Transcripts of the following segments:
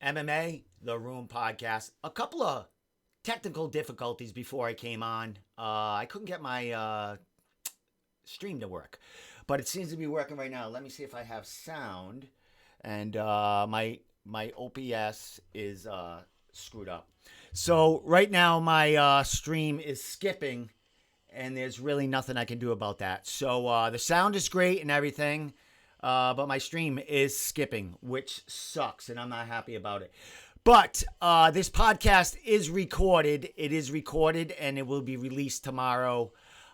MMA, The Room podcast. A couple of technical difficulties before I came on. I couldn't get my stream to work, but it seems to be working right now. Let me see if I have sound. And my OBS is screwed up. So right now my stream is skipping, and there's really nothing I can do about that. So the sound is great and everything, but my stream is skipping, which sucks, and I'm not happy about it. But this podcast is recorded. It is recorded, and it will be released tomorrow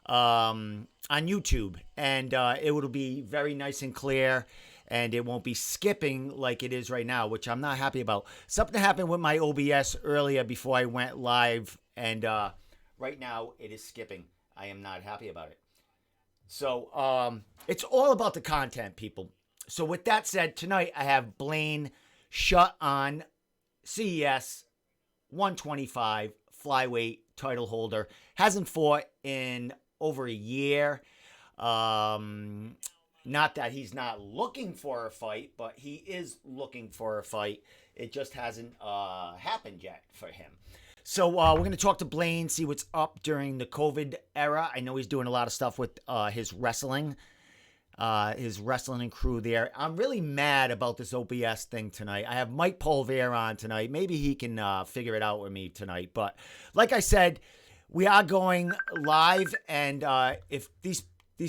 on YouTube. And it will be very nice and clear, and it won't be skipping like it is right now, which I'm not happy about. Something happened with my OBS earlier before I went live, and right now it is skipping. I am not happy about it. So it's all about the content, people. So with that said, tonight I have Blaine Shutt on, CES 125 flyweight title holder. Hasn't fought in over a year. Not that he's not looking for a fight, but he is looking for a fight. It just hasn't happened yet for him. So we're going to talk to Blaine, see what's up during the COVID era. I know he's doing a lot of stuff with his wrestling crew there. I'm really mad about this OBS thing tonight. I have Mike Polvere on tonight. Maybe he can figure it out with me tonight. But like I said, we are going live, and if these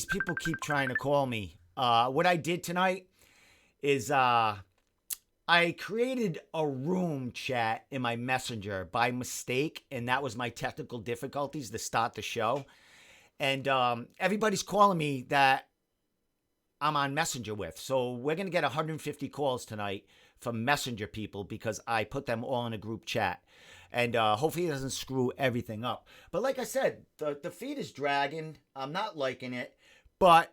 people keep trying to call me, what I did tonight is I created a room chat in my messenger by mistake, and that was my technical difficulties to start the show. And everybody's calling me that I'm on Messenger with. So we're going to get 150 calls tonight from Messenger people because I put them all in a group chat. And hopefully it doesn't screw everything up. But like I said, the feed is dragging. I'm not liking it. But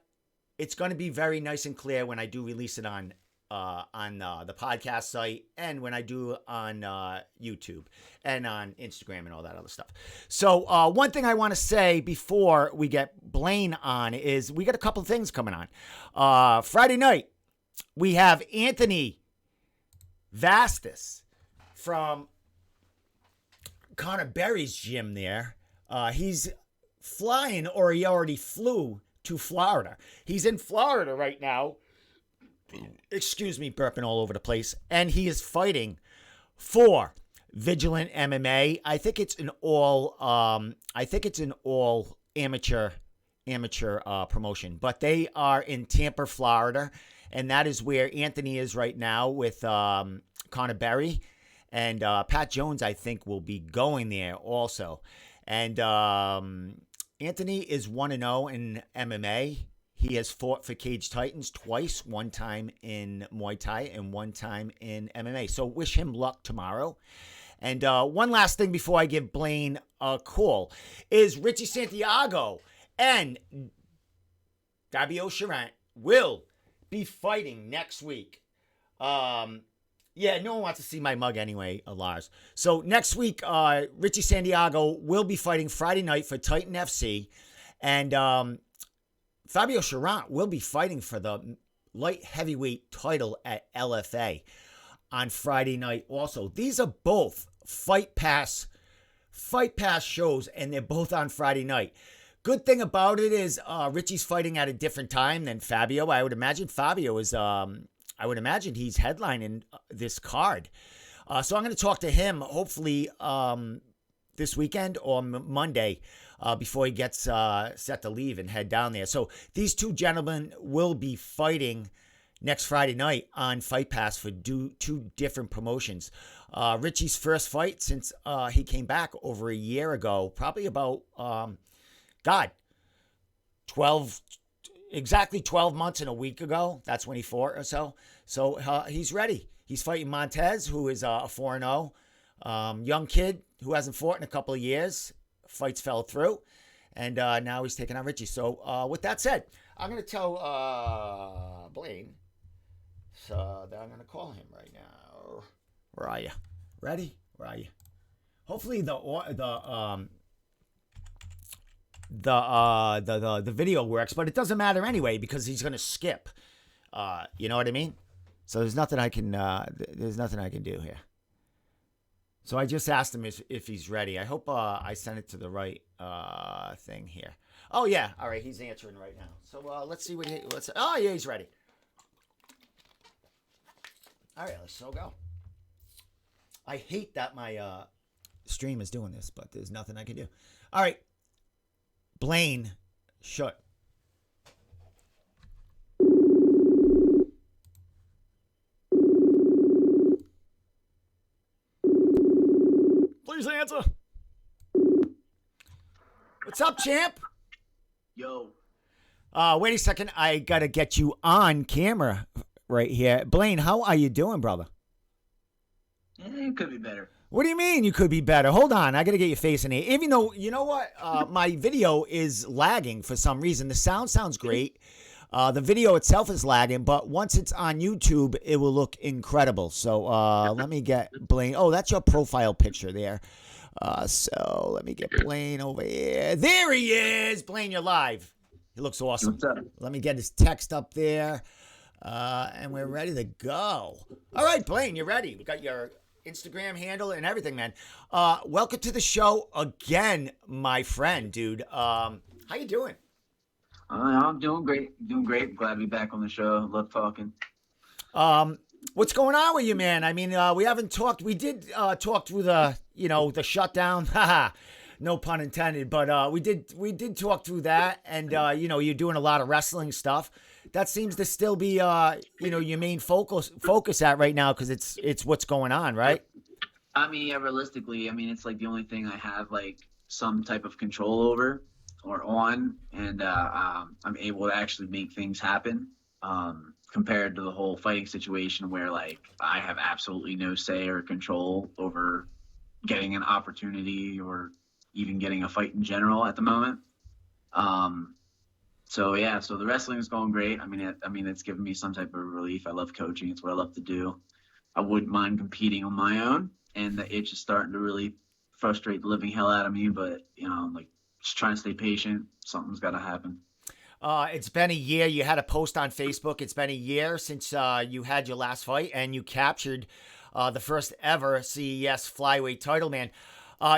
it's going to be very nice and clear when I do release it on the podcast site, and when I do on YouTube and on Instagram and all that other stuff. So one thing I want to say before we get Blaine on is we got a couple of things coming on. Friday night, we have Anthony Vastus from Conor Berry's gym there. He's flying, or he already flew to Florida. He's in Florida right now. Excuse me, burping all over the place. And he is fighting for Vigilant MMA. I think it's an all amateur promotion, but they are in Tampa, Florida, and that is where Anthony is right now with Conor Berry, and Pat Jones, I think, will be going there also. And Anthony is 1-0 in MMA. He has fought for Cage Titans twice, one time in Muay Thai and one time in MMA. So wish him luck tomorrow. And one last thing before I give Blaine a call is Richie Santiago and Fabio Charant will be fighting next week. Yeah, no one wants to see my mug anyway, Lars. So next week, Richie Santiago will be fighting Friday night for Titan FC. And Fabio Charant will be fighting for the light heavyweight title at LFA on Friday night also. These are both Fight Pass shows, and they're both on Friday night. Good thing about it is Richie's fighting at a different time than Fabio. I would imagine Fabio is... I would imagine he's headlining this card. So I'm going to talk to him hopefully this weekend or Monday before he gets set to leave and head down there. So these two gentlemen will be fighting next Friday night on Fight Pass for two different promotions. Richie's first fight since he came back over a year ago, probably about, 12 months and a week ago. That's when he fought or so. So he's ready. He's fighting Montez, who is a 4-0 young kid who hasn't fought in a couple of years. Fights fell through. And now he's taking on Richie. So with that said, I'm going to tell Blaine that I'm going to call him right now. Where are you? Ready? Where are you? Hopefully the video works, but it doesn't matter anyway because he's gonna skip. You know what I mean? So there's nothing I can do here. So I just asked him if he's ready. I hope I sent it to the right thing here. Oh yeah, all right, he's answering right now. So let's see what let's. Oh yeah, he's ready. All right, let's so go. I hate that my stream is doing this, but there's nothing I can do. All right, Blaine Shutt. Please answer. What's up, champ? Yo. Wait a second. I got to get you on camera right here. Blaine, how are you doing, brother? It could be better. What do you mean you could be better? Hold on. I got to get your face in here. Even though, you know what? My video is lagging for some reason. The sound sounds great. The video itself is lagging, but once it's on YouTube, it will look incredible. So let me get Blaine. Oh, that's your profile picture there. So let me get Blaine over here. There he is. Blaine, you're live. He looks awesome. Let me get his text up there. And we're ready to go. All right, Blaine, you're ready. We got your Instagram handle and everything, man. Welcome to the show again, my friend, dude. How you doing? I'm doing great. Glad to be back on the show. Love talking. What's going on with you, man? I mean, we haven't talked. We did talk through the, the shutdown. Haha, no pun intended. But we did talk through that, and you're doing a lot of wrestling stuff. That seems to still be your main focus at right now, because it's what's going on, right? I mean, yeah, realistically, it's like the only thing I have like some type of control over or on, and I'm able to actually make things happen. Compared to the whole fighting situation where like I have absolutely no say or control over getting an opportunity or even getting a fight in general at the moment. So the wrestling is going great. It's given me some type of relief. I love coaching. It's what I love to do. I wouldn't mind competing on my own, and the itch is starting to really frustrate the living hell out of me, but just trying to stay patient. Something's got to happen. It's been a year. You had a post on Facebook. It's been a year since you had your last fight, and you captured the first ever CES Flyweight title, man. How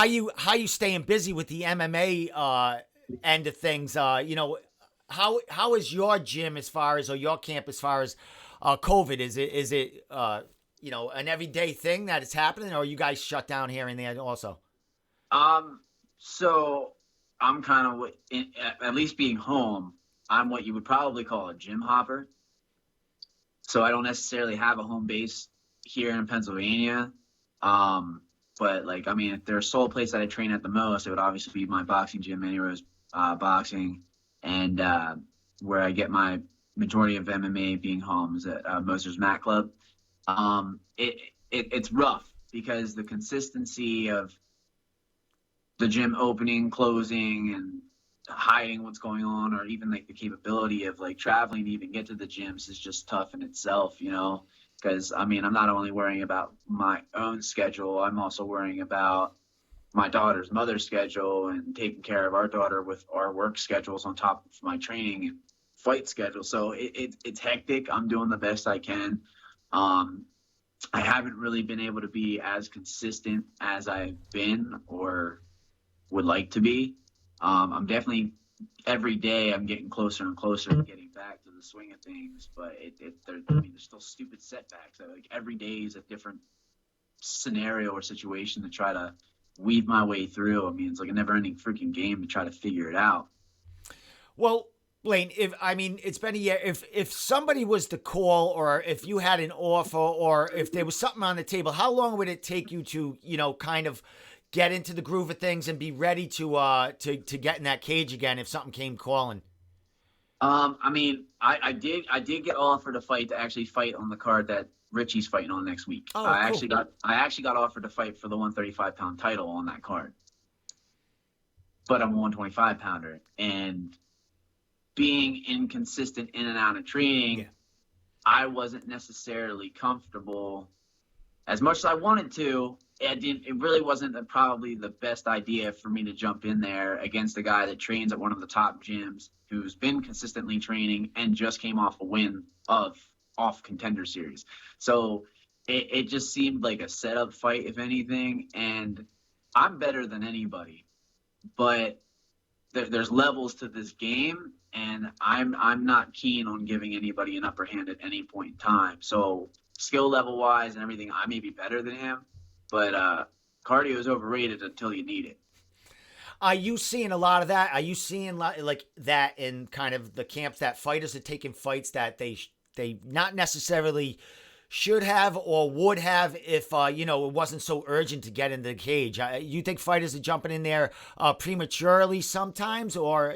you staying busy with the MMA end of things? How is your gym as far as, or your camp as far as COVID? Is it an everyday thing that is happening, or are you guys shut down here and there also? So I'm kind of, at least being home, I'm what you would probably call a gym hopper. So I don't necessarily have a home base here in Pennsylvania. But if there's a sole place that I train at the most, it would obviously be my boxing gym, Anywhere's Boxing, and where I get my majority of MMA being home is at Moser's Mat Club. It's rough because the consistency of the gym opening, closing, and hiding what's going on, or even like the capability of like traveling to even get to the gyms is just tough in itself, because I'm not only worrying about my own schedule, I'm also worrying about my daughter's mother's schedule and taking care of our daughter with our work schedules on top of my training and fight schedule. So it's hectic. I'm doing the best I can. I haven't really been able to be as consistent as I've been or would like to be. I'm definitely, every day I'm getting closer and closer to getting back to the swing of things, but there's still stupid setbacks. Like every day is a different scenario or situation to try to weave my way through. It's like a never ending freaking game to try to figure it out. Well, Blaine, it's been a year. If somebody was to call, or if you had an offer, or if there was something on the table, how long would it take you to, kind of get into the groove of things and be ready to get in that cage again if something came calling? I did get offered a fight to actually fight on the card that Richie's fighting on next week. Oh, I cool. actually got offered to fight for the 135-pound title on that card, but I'm a 125-pounder, and being inconsistent in and out of training, I wasn't necessarily comfortable as much as I wanted to. It really wasn't probably the best idea for me to jump in there against a guy that trains at one of the top gyms, who's been consistently training and just came off a win off Contender Series. So it just seemed like a setup fight, if anything. And I'm better than anybody, but there's levels to this game, and I'm not keen on giving anybody an upper hand at any point in time. So skill level wise and everything, I may be better than him, but cardio is overrated until you need it. Are you seeing a lot of that? Are you seeing like that in kind of the camps that fighters are taking fights that they not necessarily should have or would have if it wasn't so urgent to get into the cage? You think fighters are jumping in there prematurely sometimes, or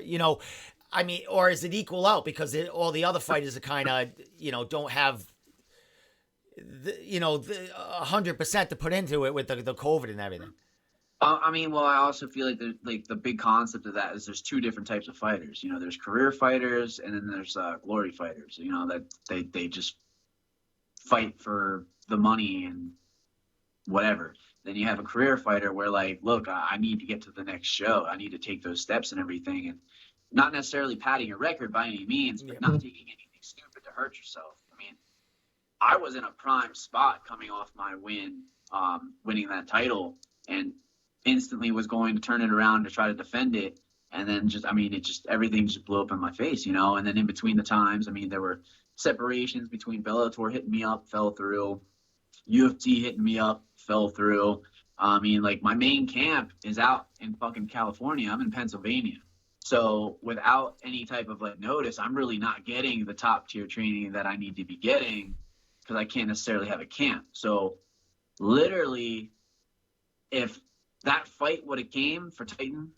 or is it equal out because all the other fighters are kind of don't have the 100% to put into it with the COVID and everything? Well, I also feel like the big concept of that is there's two different types of fighters. There's career fighters, and then there's glory fighters. That they just fight for the money and whatever. Then you have a career fighter where, like, look, I need to get to the next show. I need to take those steps and everything, and not necessarily padding your record by any means, but not taking anything stupid to hurt yourself. I mean, I was in a prime spot coming off my win, winning that title, and instantly was going to turn it around to try to defend it. And then everything just blew up in my face, and then in between the times, there were separations between Bellator hitting me up, fell through, UFC hitting me up, fell through. Like, my main camp is out in fucking California. I'm in Pennsylvania. So without any type of like notice, I'm really not getting the top tier training that I need to be getting because I can't necessarily have a camp. So literally, if that fight would have came for Titan,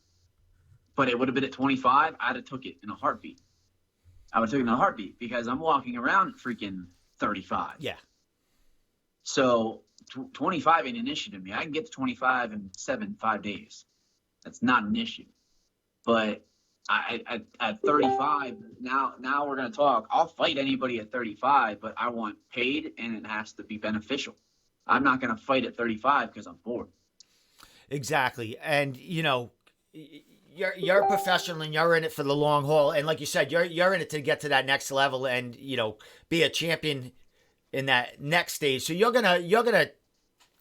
but it would have been at 25, I'd have took it in a heartbeat. I would have taken it in a heartbeat because I'm walking around at freaking 35. Yeah. So 25 ain't an issue to me. I can get to 25 in 5 days. That's not an issue. But at 35, now we're going to talk. I'll fight anybody at 35, but I want paid, and it has to be beneficial. I'm not going to fight at 35 because I'm bored. Exactly. And, you're a professional and you're in it for the long haul. And like you said, you're in it to get to that next level and, be a champion in that next stage. So you're going to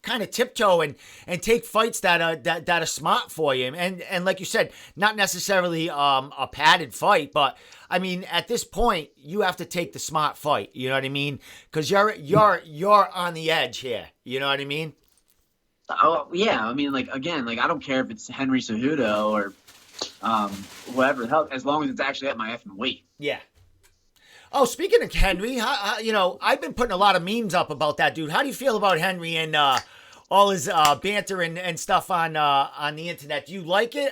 kind of tiptoe and take fights that are smart for you. And like you said, not necessarily a padded fight, but at this point you have to take the smart fight. You know what I mean? Because you're on the edge here. You know what I mean? Oh yeah, I don't care if it's Henry Cejudo or whoever the hell, as long as it's actually at my effing weight. Yeah. Oh, speaking of Henry, I've been putting a lot of memes up about that dude. How do you feel about Henry and all his banter and stuff on the internet? Do you like it?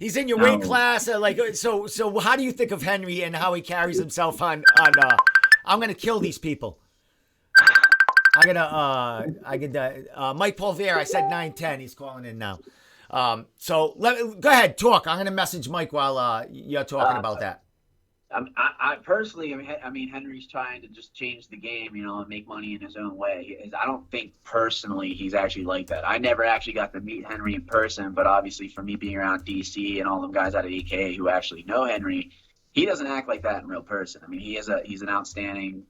He's in your weight class. So how do you think of Henry and how he carries himself on I'm gonna kill these people. Mike Polvere, I said 910. He's calling in now. So go ahead, talk. I'm going to message Mike while you're talking about that. I personally, Henry's trying to just change the game, and make money in his own way. I don't think personally he's actually like that. I never actually got to meet Henry in person, but obviously for me being around DC and all them guys out of EK who actually know Henry, he doesn't act like that in real person. He's an outstanding,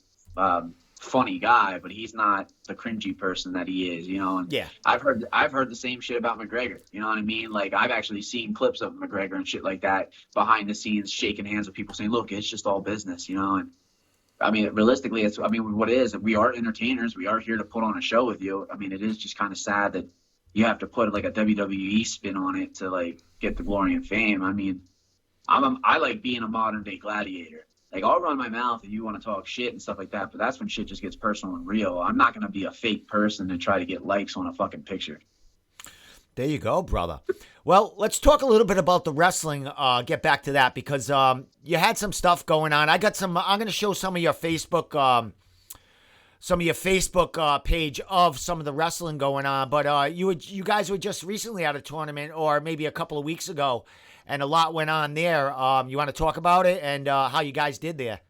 funny guy, but he's not the cringy person that he is, And yeah, I've heard the same shit about McGregor. You know what I mean? Like, I've actually seen clips of McGregor and shit like that behind the scenes, shaking hands with people saying, "Look, it's just all business," And realistically, it's what it is. We are entertainers. We are here to put on a show with you. It is just kind of sad that you have to put like a WWE spin on it to like get the glory and fame. I like being a modern day gladiator. Like, I'll run my mouth and you want to talk shit and stuff like that, but that's when shit just gets personal and real. I'm not going to be a fake person and try to get likes on a fucking picture. There you go, brother. Well, let's talk a little bit about the wrestling. Get back to that because you had some stuff going on. I'm going to show some of your Facebook page of some of the wrestling going on. But you guys were just recently at a tournament, or maybe a couple of weeks ago, and a lot went on there. You want to talk about it and how you guys did there?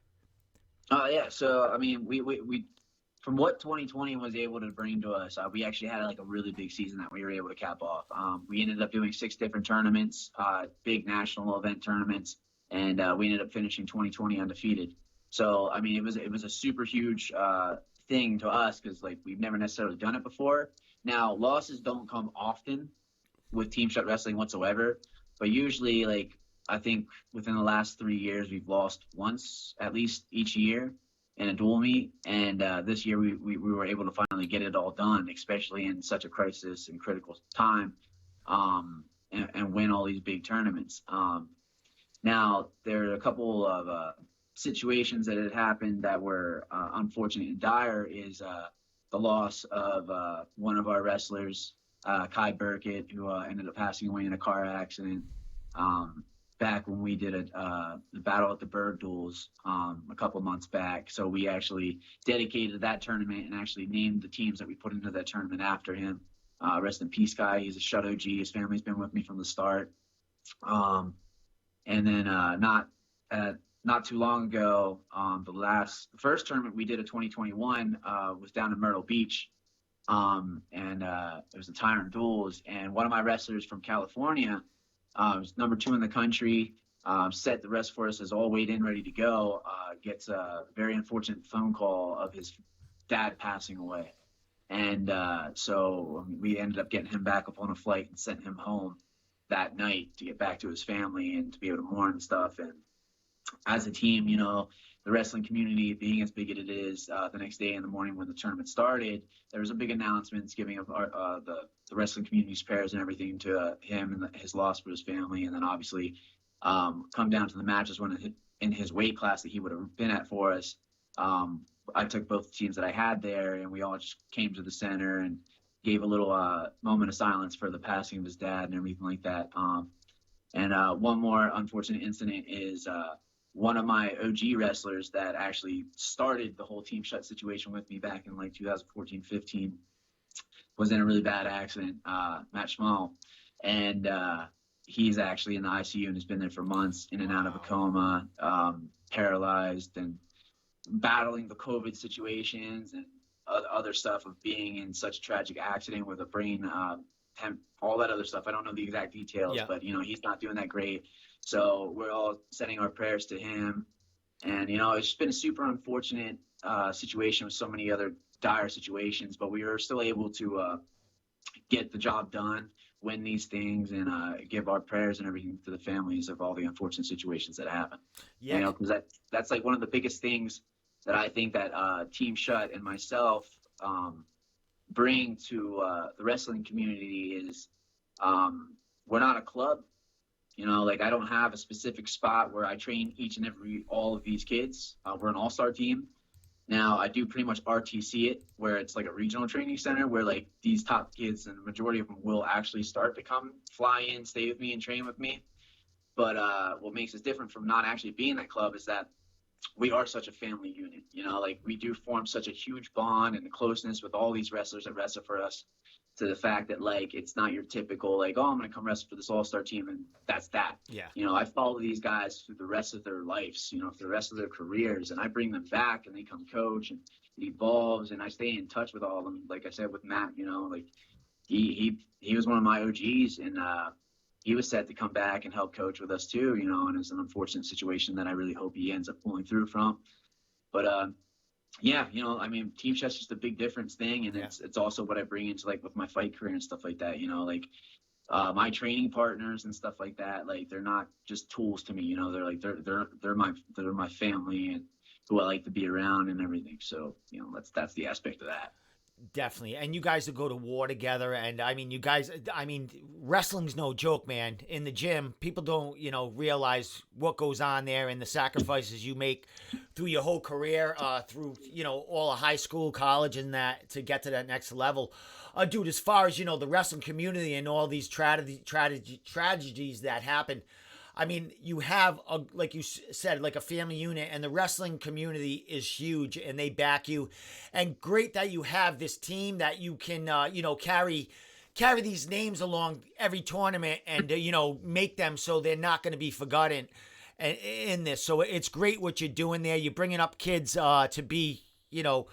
Yeah. So, we from what 2020 was able to bring to us, we actually had like a really big season that we were able to cap off. We ended up doing 6 different tournaments, big national event tournaments, and we ended up finishing 2020 undefeated. So, it was a super huge thing to us because like we've never necessarily done it before. Now losses don't come often with Team Shut Wrestling whatsoever, but usually like I think within the last 3 years we've lost once at least each year in a dual meet, and this year we were able to finally get it all done, especially in such a crisis and critical time, and win all these big tournaments. Now there are a couple of situations that had happened that were unfortunate and dire. Is the loss of one of our wrestlers, Kai Burkett, who ended up passing away in a car accident back when we did the Battle at the Berg Duels a couple months back. So we actually dedicated that tournament and actually named the teams that we put into that tournament after him. Rest in peace, Kai. He's a Shutt OG. His family's been with me from the start. And then not too long ago, the first tournament we did in 2021 was down in Myrtle Beach. And it was the Tyrant Duels, and one of my wrestlers from California, was number 2 in the country, set the rest for us, is all weighed in, ready to go, gets a very unfortunate phone call of his dad passing away. And so we ended up getting him back up on a flight and sent him home that night to get back to his family and to be able to mourn and stuff. And as a team, you know, the wrestling community being as big as it is, the next day in the morning when the tournament started, there was a big announcements giving of the wrestling community's prayers and everything to him and his loss for his family. And then obviously come down to the matches when in his weight class that he would have been at for us. I took both teams that I had there, and we all just came to the center and gave a little moment of silence for the passing of his dad and everything like that. And one more unfortunate incident is one of my OG wrestlers that actually started the whole Team Shut situation with me back in like 2014-15 was in a really bad accident, Matt Schmal. And he's actually in the ICU and has been there for months, in and out of a coma, paralyzed, and battling the COVID situations and other stuff of being in such a tragic accident with a brain, all that other stuff. I don't know the exact details, but, you know, he's not doing that great. So we're all sending our prayers to him. And, you know, it's just been a super unfortunate situation with so many other dire situations, but we were still able to get the job done, win these things, and give our prayers and everything to the families of all the unfortunate situations that happen. Yeah. You know, because that's like one of the biggest things that I think that Team Shut and myself bring to the wrestling community is we're not a club. You know, like I don't have a specific spot where I train all of these kids. We're an all-star team. Now I do pretty much RTC it, where it's like a regional training center where like these top kids, and the majority of them will actually start to come fly in, stay with me and train with me. But what makes us different from not actually being that club is that we are such a family unit. You know, like we do form such a huge bond and closeness with all these wrestlers that wrestle for us, to the fact that like it's not your typical like, oh, I'm gonna come wrestle for this all-star team and that's that. Yeah. You know, I follow these guys through the rest of their lives, you know, for the rest of their careers, and I bring them back and they come coach, and it evolves, and I stay in touch with all of them. Like I said with Matt, you know, like he was one of my OGs, and he was set to come back and help coach with us too, you know, and it's an unfortunate situation that I really hope he ends up pulling through from. But yeah, you know, I mean, Team Shut's just a big difference thing, and it's also what I bring into like with my fight career and stuff like that. You know, like my training partners and stuff like that. Like they're not just tools to me. You know, they're like they're my family and who I like to be around and everything. So you know, that's the aspect of that. Definitely. And you guys will go to war together. And I mean, wrestling's no joke, man. In the gym, people don't, you know, realize what goes on there and the sacrifices you make through your whole career, through, you know, all of high school, college, and that to get to that next level. Dude, as far as, you know, the wrestling community and all these tragedies that happen, I mean, you have, like you said, like a family unit, and the wrestling community is huge, and they back you. And great that you have this team that you can, you know, carry these names along every tournament and, you know, make them so they're not going to be forgotten in this. So it's great what you're doing there. You're bringing up kids to be, you know,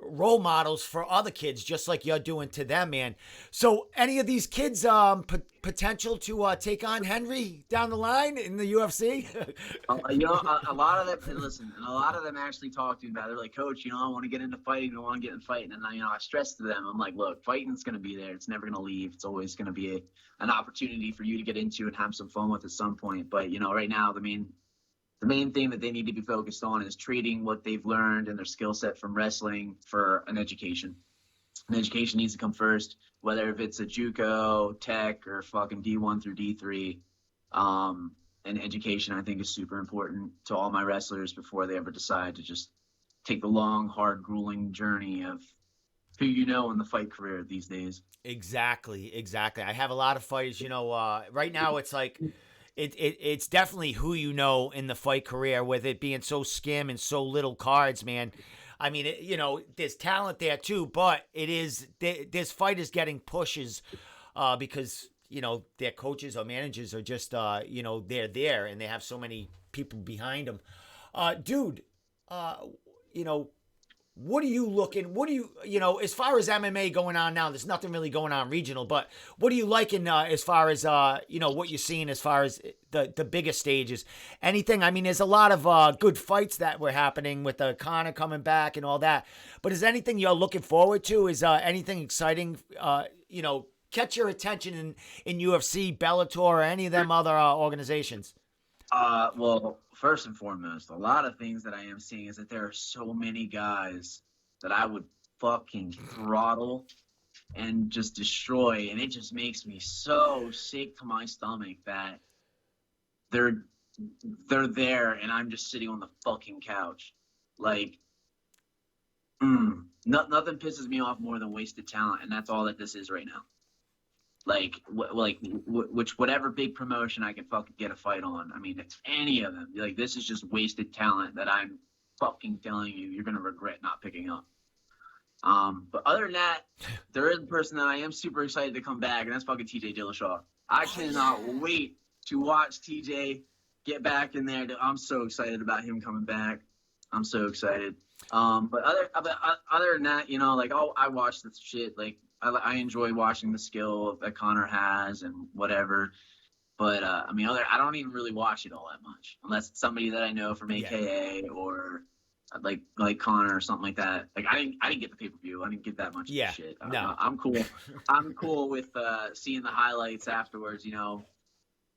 role models for other kids, just like you're doing to them, man. So, any of these kids potential to take on Henry down the line in the UFC? A lot of them, and listen, and a lot of them actually talk to me about it. They're like, Coach, I want to get into fighting. I want to get in fighting. And I stress to them, I'm like, look, fighting's going to be there. It's never going to leave. It's always going to be an opportunity for you to get into and have some fun with at some point. But, right now, the main thing that they need to be focused on is treating what they've learned and their skill set from wrestling for an education. And education needs to come first, whether if it's a JUCO, Tech, or fucking D1 through D3. And education, I think, is super important to all my wrestlers before they ever decide to just take the long, hard, grueling journey of who in the fight career these days. Exactly. I have a lot of fighters, right now it's like it's definitely who in the fight career, with it being so skim and so little cards, man. I mean, there's talent there too, but there's fighters getting pushes because their coaches or managers are just, they're there and they have so many people behind them. Dude, what are you looking, as far as MMA going on now, there's nothing really going on regional, but what are you liking as far as, what you're seeing as far as the biggest stages? Anything? I mean, there's a lot of good fights that were happening with Conor coming back and all that, but is anything you're looking forward to? Is anything exciting, catch your attention in UFC, Bellator, or any of them other organizations? Well, first and foremost, a lot of things that I am seeing is that there are so many guys that I would fucking throttle and just destroy, and it just makes me so sick to my stomach that they're there and I'm just sitting on the fucking couch. Like, nothing pisses me off more than wasted talent, and that's all that this is right now. Whatever big promotion I can fucking get a fight on. I mean, it's any of them. Like, this is just wasted talent that I'm fucking telling you're going to regret not picking up. But other than that, there is a person that I am super excited to come back, and that's fucking TJ Dillashaw. I cannot wait to watch TJ get back in there. I'm so excited about him coming back. I'm so excited. But other than that, I watch this shit. Like, I enjoy watching the skill that Conor has and whatever. But, I don't even really watch it all that much, unless it's somebody that I know from AKA or like Conor or something like that. Like, I didn't get the pay-per-view. I didn't get that much shit. No. I'm cool. I'm cool with seeing the highlights afterwards,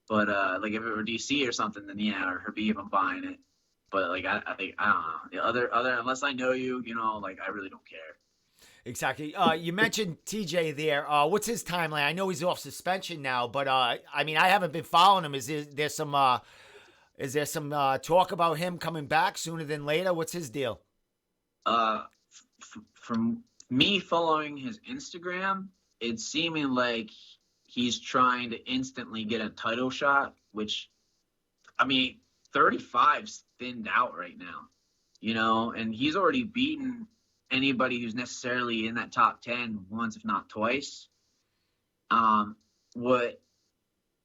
But, if it were DC or something, then or Habib, I'm buying it. But, I don't know. The other unless I know you, I really don't care. Exactly. You mentioned TJ there. What's his timeline? I know he's off suspension now, but I haven't been following him. Is there some talk about him coming back sooner than later? What's his deal? From me following his Instagram, it's seeming like he's trying to instantly get a title shot, which, 35's thinned out right now, and he's already beaten anybody who's necessarily in that top 10 once, if not twice. What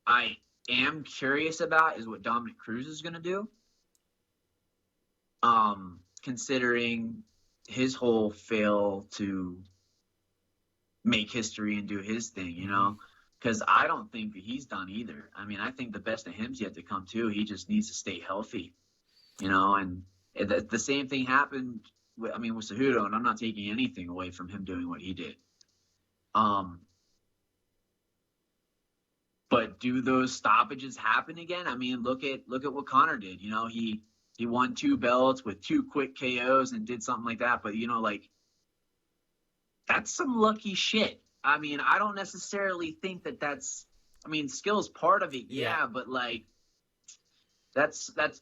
I am curious about is what Dominic Cruz is going to do, considering his whole fail to make history and do his thing, because I don't think that he's done either. I think the best of him's yet to come too. He just needs to stay healthy, and the same thing happened with Cejudo, and I'm not taking anything away from him doing what he did. But do those stoppages happen again? Look at what Conor did. He won 2 belts with 2 quick KOs and did something like that. But that's some lucky shit. I don't necessarily think that's. Skill is part of it, but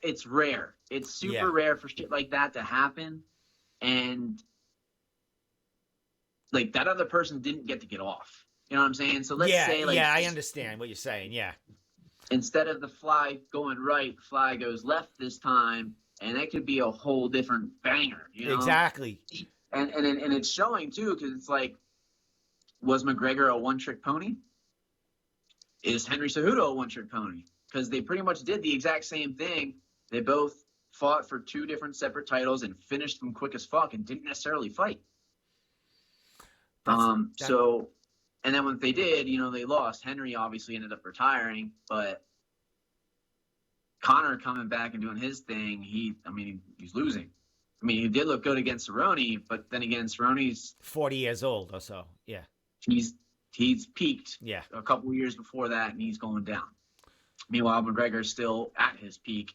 it's rare. It's super rare for shit like that to happen. And that other person didn't get to get off. You know what I'm saying? So let's say I understand what you're saying. Yeah. Instead of the fly going right, fly goes left this time, and that could be a whole different banger. Exactly. And it's showing too, because it's was McGregor a one-trick pony? Is Henry Cejudo a one-trick pony? Because they pretty much did the exact same thing. They both fought for 2 different separate titles and finished them quick as fuck and didn't necessarily fight. So, and then when they did, they lost. Henry obviously ended up retiring, but Connor coming back and doing his thing, he's losing. I mean, he did look good against Cerrone, but then again, Cerrone's 40 years old or so. Yeah. He's peaked a couple of years before that, and he's going down. Meanwhile, McGregor's still at his peak,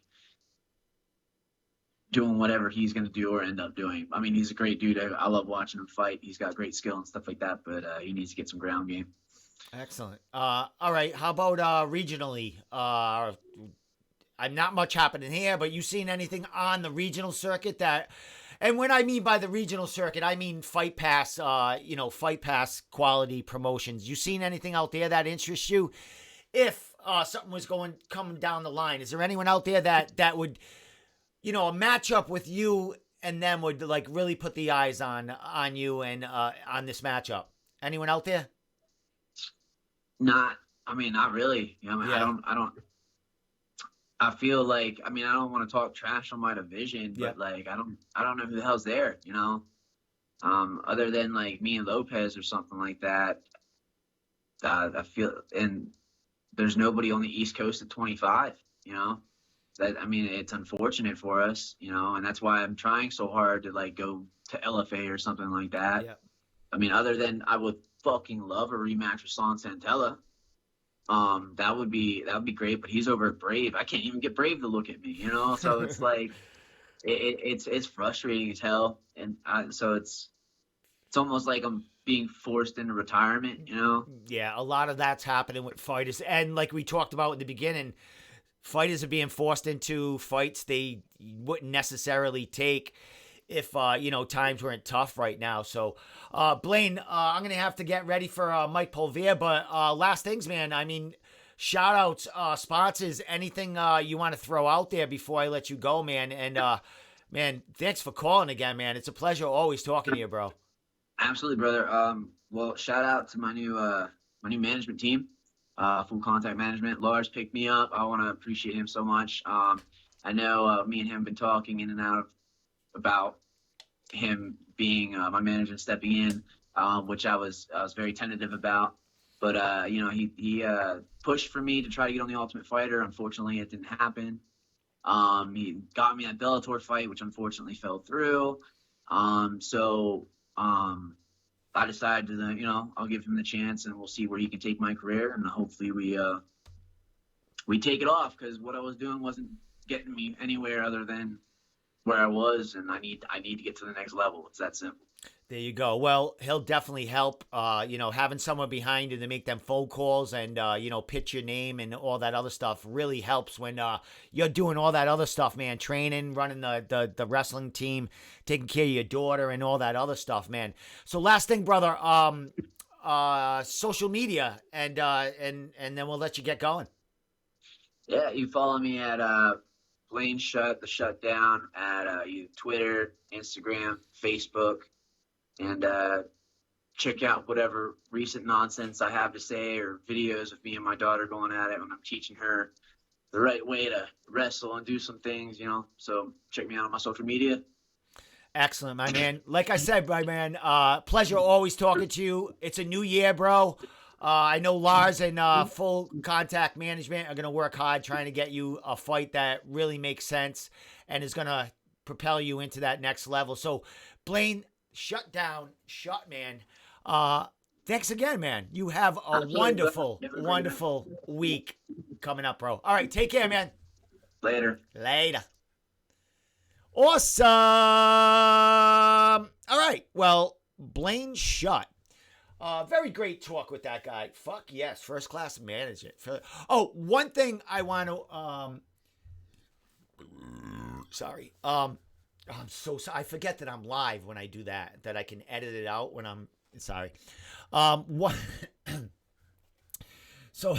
doing whatever he's going to do or end up doing. I mean, he's a great dude. I love watching him fight. He's got great skill and stuff like that, but he needs to get some ground game. Excellent. All right. How about regionally? I'm not much happening here, but you seen anything on the regional circuit that, and when I mean by the regional circuit, I mean Fight Pass, Fight Pass quality promotions. You seen anything out there that interests you? If something was coming down the line, is there anyone out there that would, a matchup with you and them would like really put the eyes on you and on this matchup? Anyone out there? Not really. I feel like, I don't want to talk trash on my division, but like, I don't know who the hell's there, other than like me and Lopez or something like that. I feel, and there's nobody on the East Coast at 25, it's unfortunate for us, and that's why I'm trying so hard to like go to LFA or something like that. Yeah. Other than I would fucking love a rematch with Son Santella. That would be great, but he's over at Brave. I can't even get Brave to look at me, so it's like, it's frustrating as hell. And so it's almost like I'm being forced into retirement, Yeah, a lot of that's happening with fighters. And like we talked about in the beginning, fighters are being forced into fights they wouldn't necessarily take if, times weren't tough right now. So, Blaine, I'm going to have to get ready for Mike Polvere. But last things, man, shout outs, sponsors, anything you want to throw out there before I let you go, man. And, man, thanks for calling again, man. It's a pleasure always talking to you, bro. Absolutely, brother. Well, shout out to my new management team, Full Contact Management. Lars picked me up. I want to appreciate him so much. I know me and him have been talking in and out about him being my manager and stepping in, which I was very tentative about. But he pushed for me to try to get on the Ultimate Fighter. Unfortunately, it didn't happen. He got me that Bellator fight, which unfortunately fell through. So I decided to, I'll give him the chance and we'll see where he can take my career, and hopefully we take it off, because what I was doing wasn't getting me anywhere other than where I was, and I need to get to the next level. It's that simple. There you go. Well, he'll definitely help, having someone behind you to make them phone calls and, pitch your name and all that other stuff really helps when you're doing all that other stuff, man. Training, running the wrestling team, taking care of your daughter and all that other stuff, man. So last thing, brother, social media and then we'll let you get going. Yeah, you follow me at Blaine Shutt, the Shutdown, at Twitter, Instagram, Facebook. And check out whatever recent nonsense I have to say, or videos of me and my daughter going at it when I'm teaching her the right way to wrestle and do some things, So check me out on my social media. Excellent, my man. Like I said, my man, pleasure always talking to you. It's a new year, bro. I know Lars and Full Contact Management are going to work hard trying to get you a fight that really makes sense and is going to propel you into that next level. So, Blaine, Shut, man. Thanks again, man. You have a wonderful week coming up, bro. All right, take care, man. Later. Awesome. All right, well, Blaine Shutt. Very great talk with that guy. Fuck yes, first class manager. One thing I want to sorry. I'm so sorry. I forget that I'm live when I do that I can edit it out when I'm sorry. So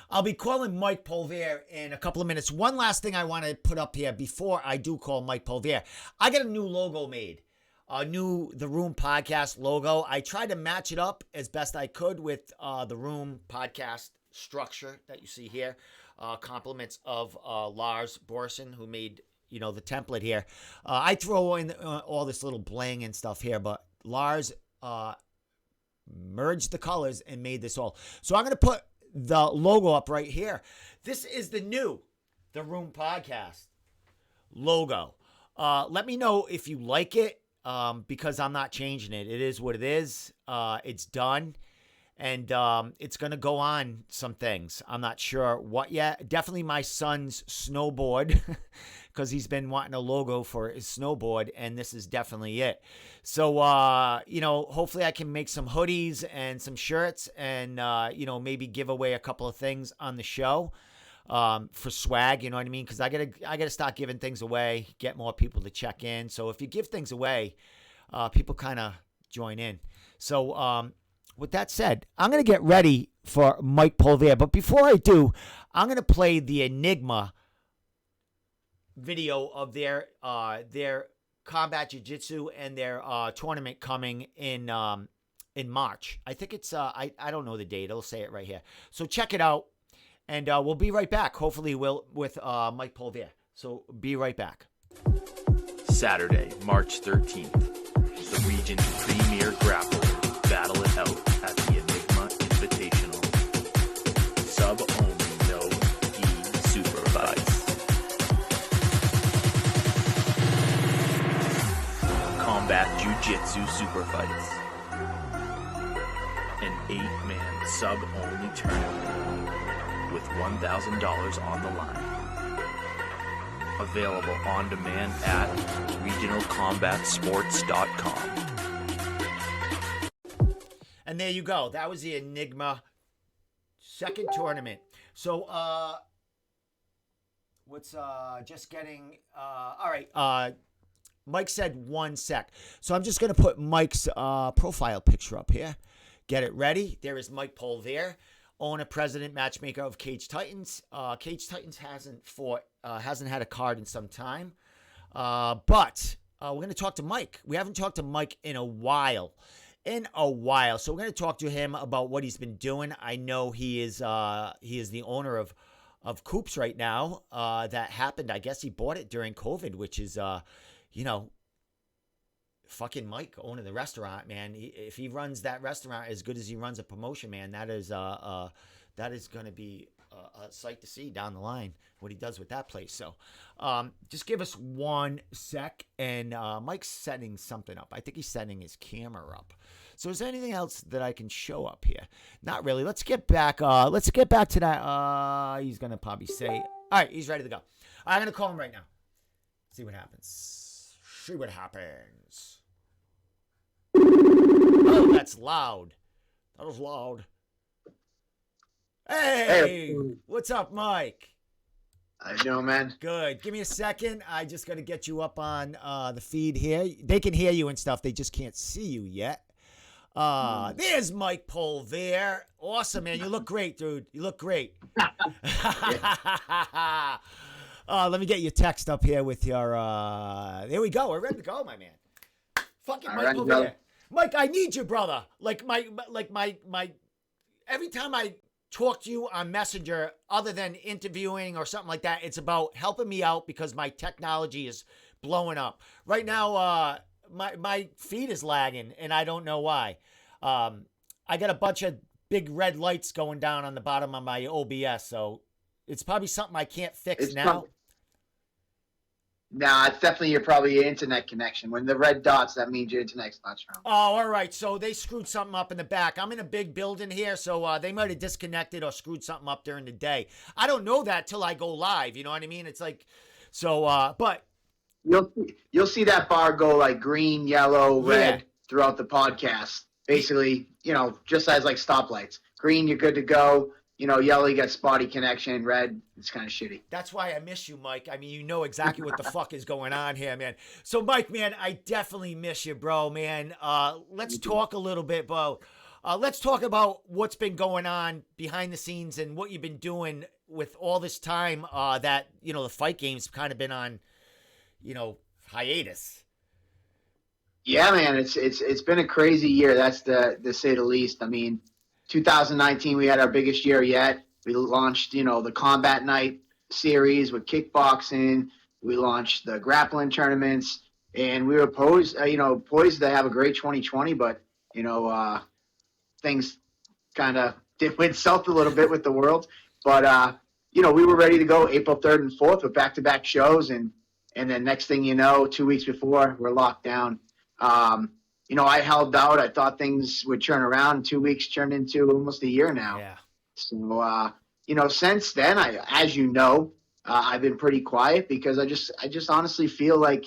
I'll be calling Mike Polvere in a couple of minutes. One last thing I want to put up here before I do call Mike Polvere. I got a new logo made. The Room podcast logo. I tried to match it up as best I could with the Room podcast structure that you see here. Compliments of Lars Borson, who made the template here. I throw in all this little bling and stuff here, but Lars merged the colors and made this all. So I'm going to put the logo up right here. This is the Room Podcast logo. Let me know if you like it, because I'm not changing it. It is what it is. It's done. And it's going to go on some things. I'm not sure what yet. Definitely my son's snowboard, because he's been wanting a logo for his snowboard, and this is definitely it. So, hopefully I can make some hoodies and some shirts and, maybe give away a couple of things on the show for swag, you know what I mean? Because I gotta start giving things away, get more people to check in. So if you give things away, people kind of join in. So, with that said, I'm going to get ready for Mike Polvere. But before I do, I'm going to play the Enigma video of their combat jiu-jitsu and their tournament coming in March. I think it's, I don't know the date. It'll say it right here. So check it out, and we'll be right back, hopefully with Mike Polvere. So be right back. Saturday, March 13th, the region's premier grappler battle it out at the Enigma Invitational. Sub-only, no supervise. Combat Jiu-Jitsu super fights. An 8-man sub-only tournament with $1,000 on the line. Available on demand at regionalcombatsports.com. And there you go. That was the Enigma second tournament. So, just getting, all right. Mike said 1 sec. So I'm just going to put Mike's profile picture up here. Get it ready. There is Mike Polvere, owner, president, matchmaker of Cage Titans. Cage Titans hasn't had a card in some time. But we're going to talk to Mike. We haven't talked to Mike in a while. So we're going to talk to him about what he's been doing. I know he is the owner of Coops right now. That happened. I guess he bought it during COVID, which is, fucking Mike owning the restaurant, man. If he runs that restaurant as good as he runs a promotion, man, that is going to be a sight to see down the line, what he does with that place. So just give us 1 sec, and Mike's setting something up. I think he's setting his camera up. So is there anything else that I can show up here? Not really. Let's get back to that. He's going to probably say, all right, he's ready to go. I'm going to call him right now. See what happens. Oh, that's loud. That was loud. Hey, what's up, Mike? How you doing, man? Good. Give me a second. I just got to get you up on the feed here. They can hear you and stuff. They just can't see you yet. There's Mike Polvere. Awesome, man. You look great, dude. You look great. Let me get your text up here with your. There we go. We're ready to go, my man. Fucking Mike Polvere. Mike, I need you, brother. Like my. Every time I talk to you on Messenger, other than interviewing or something like that, it's about helping me out because my technology is blowing up right now. My feed is lagging, and I don't know why. I got a bunch of big red lights going down on the bottom of my OBS, so it's probably something I can't fix now. Nah, it's definitely probably your internet connection. When the red dots, that means your internet's not strong. Oh, all right. So they screwed something up in the back. I'm in a big building here, so they might have disconnected or screwed something up during the day. I don't know that till I go live. You know what I mean? It's like, so, but. You'll see that bar go like green, yellow, red throughout the podcast. Basically, just as like stoplights. Green, you're good to go. Yellow, you got spotty connection. Red, it's kind of shitty. That's why I miss you, Mike. I mean, you know exactly what the fuck is going on here, man. So, Mike, man, I definitely miss you, bro, man. Let's talk a little bit, bro. Let's talk about what's been going on behind the scenes and what you've been doing with all this time that, the fight game's kind of been on, hiatus. Yeah, man, it's been a crazy year. That's to say the least. I mean, 2019 we had our biggest year yet. We launched, the Combat Night series with kickboxing. We launched the grappling tournaments, and we were poised to have a great 2020. But things kind of went south a little bit with the world. But, we were ready to go April 3rd and 4th with back-to-back shows. And then next thing you know, 2 weeks before, we're locked down. I held out. I thought things would turn around. 2 weeks turned into almost a year now. Yeah. So, since then, I've been pretty quiet because I just honestly feel like,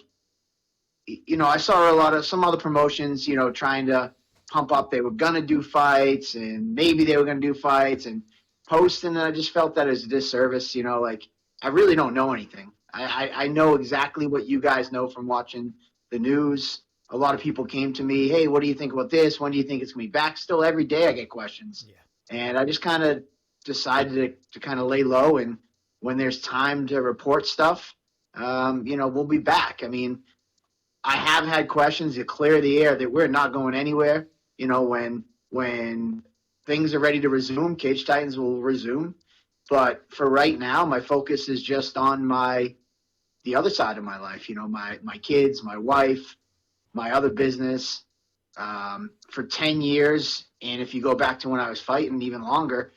I saw some other promotions, trying to pump up. They were going to do fights and maybe they were going to do fights and post. And I just felt that as a disservice, I really don't know anything. I know exactly what you guys know from watching the news. A lot of people came to me, hey, what do you think about this? When do you think it's going to be back? Still every day I get questions. Yeah. And I just kind of decided to kind of lay low. And when there's time to report stuff, we'll be back. I mean, I have had questions to clear the air that we're not going anywhere. When things are ready to resume, Cage Titans will resume. But for right now, my focus is just on the other side of my life, my kids, my wife, my other business. For 10 years, and if you go back to when I was fighting even longer,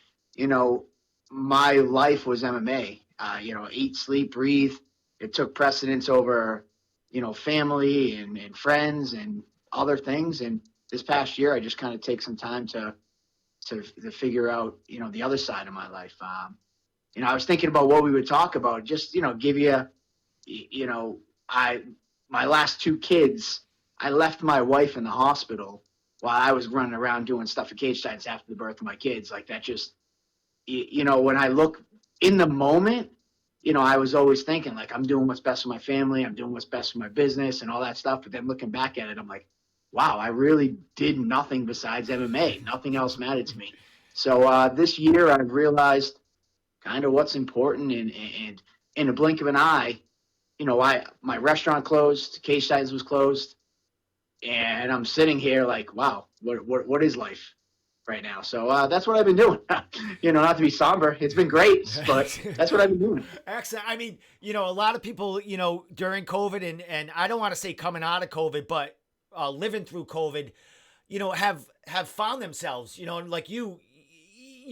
my life was MMA. Eat, sleep, breathe. It took precedence over, family and friends and other things. And this past year, I just kind of take some time to figure out, the other side of my life. I was thinking about what we would talk about, just, give you, my last two kids, I left my wife in the hospital while I was running around doing stuff at Cage Titans after the birth of my kids. Like that just, when I look in the moment, I was always thinking like, I'm doing what's best for my family. I'm doing what's best for my business and all that stuff. But then looking back at it, I'm like, wow, I really did nothing besides MMA. Nothing else mattered to me. So this year I've realized kind of what's important, and in a blink of an eye, my restaurant closed, Cage Titans was closed, and I'm sitting here like, wow, what is life right now? So that's what I've been doing. Not to be somber, it's been great, but that's what I've been doing. Excellent. I mean, a lot of people, during COVID and I don't want to say coming out of COVID, but living through COVID, have found themselves, like you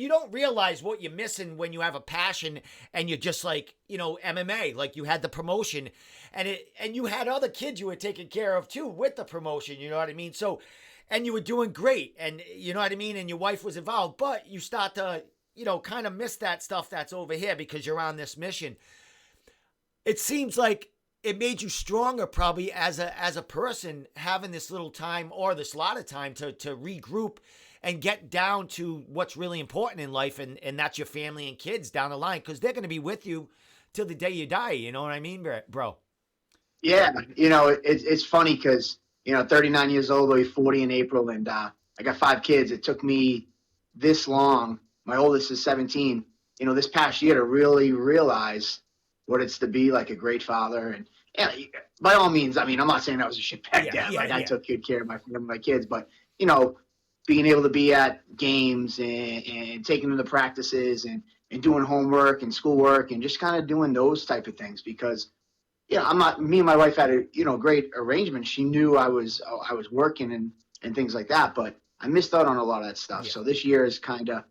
don't realize what you're missing when you have a passion and you're just like, MMA, like you had the promotion and you had other kids you were taking care of too with the promotion, you know what I mean? So, and you were doing great and you know what I mean? And your wife was involved, but you start to, kind of miss that stuff that's over here because you're on this mission. It seems like it made you stronger probably as a person having this little time or this lot of time to regroup and get down to what's really important in life, and that's your family and kids down the line, because they're going to be with you till the day you die. You know what I mean, bro? Yeah, it's funny because, 39 years old, I'll be 40 in April, and I got 5 kids. It took me this long. My oldest is 17. This past year to really realize what it's to be like a great father. And yeah, by all means, I mean, I'm not saying I was a shitbag dad. I took good care of my kids, but, being able to be at games and taking them to practices and doing homework and schoolwork and just kind of doing those type of things because, me and my wife had a, great arrangement. She knew I was working and things like that, but I missed out on a lot of that stuff. Yeah. So this year is kind of,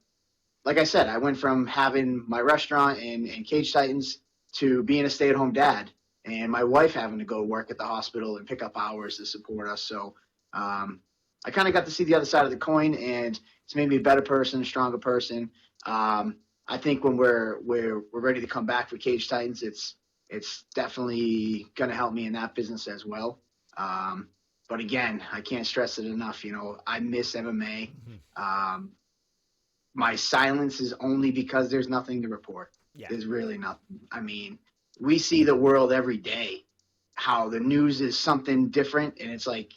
like I said, I went from having my restaurant and Cage Titans to being a stay-at-home dad and my wife having to go work at the hospital and pick up hours to support us. So, I kind of got to see the other side of the coin, and it's made me a better person, a stronger person. I think when we're ready to come back for Cage Titans, it's definitely going to help me in that business as well. But again, I can't stress it enough. I miss MMA. Mm-hmm. My silence is only because there's nothing to report. Yeah. There's really nothing. I mean, we see the world every day, how the news is something different, and it's like,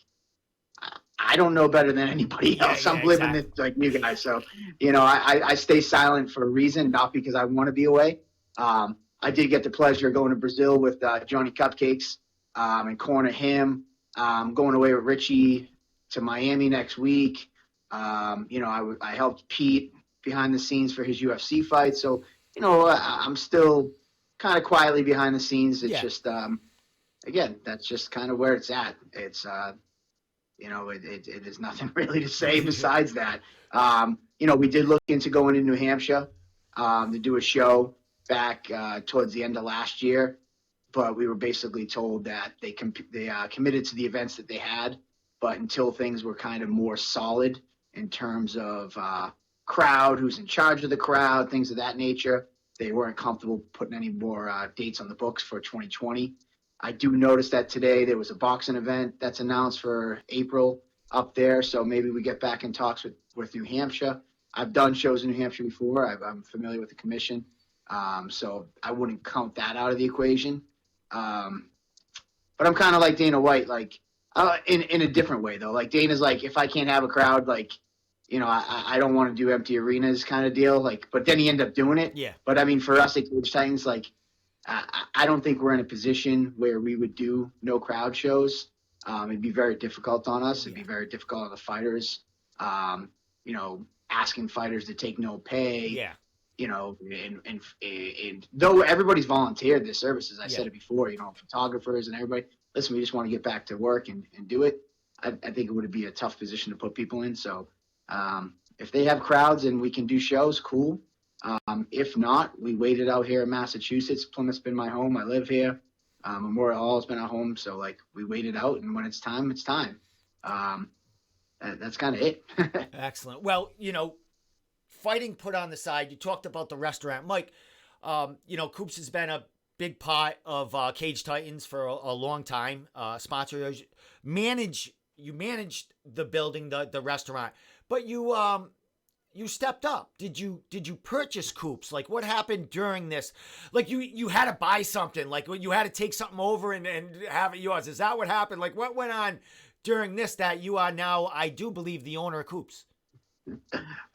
I don't know better than anybody else. I'm living this like you guys. So, I stay silent for a reason, not because I want to be away. I did get the pleasure of going to Brazil with Johnny Cupcakes and corner him. Going away with Richie to Miami next week. I helped Pete behind the scenes for his UFC fight. So, I'm still kind of quietly behind the scenes. It's just, again, that's just kind of where it's at. It's, it is nothing really to say besides that. We did look into going to New Hampshire to do a show back towards the end of last year, but we were basically told that they committed to the events that they had, but until things were kind of more solid in terms of crowd, who's in charge of the crowd, things of that nature, they weren't comfortable putting any more dates on the books for 2020. I do notice that today there was a boxing event that's announced for April up there, so maybe we get back in talks with New Hampshire. I've done shows in New Hampshire before. I'm familiar with the commission, so I wouldn't count that out of the equation. But I'm kind of like Dana White, like in a different way though. Like Dana's like, if I can't have a crowd, like, I don't want to do empty arenas kind of deal. Like, but then he ended up doing it. Yeah. But I mean, for us at Cage Titans, like, I don't think we're in a position where we would do no crowd shows. It'd be very difficult on us. It'd be very difficult on the fighters. Asking fighters to take no pay. Yeah. And though everybody's volunteered their services, I said it before, photographers and everybody, listen, we just want to get back to work and do it. I think it would be a tough position to put people in. So if they have crowds and we can do shows, cool. If not, we waited out here in Massachusetts. Plymouth's been my home. I live here. Memorial Hall has been our home. So like we waited out, and when it's time, it's time. That's kind of it. Excellent. Well, fighting put on the side, you talked about the restaurant. Mike, Coops has been a big part of Cage Titans for a long time. Sponsor, you managed the building, the restaurant, but you stepped up. Did you purchase Coops? Like, what happened during this? Like, you had to buy something. Like, you had to take something over and have it yours. Is that what happened? Like, what went on during this that you are now, I do believe, the owner of Coops?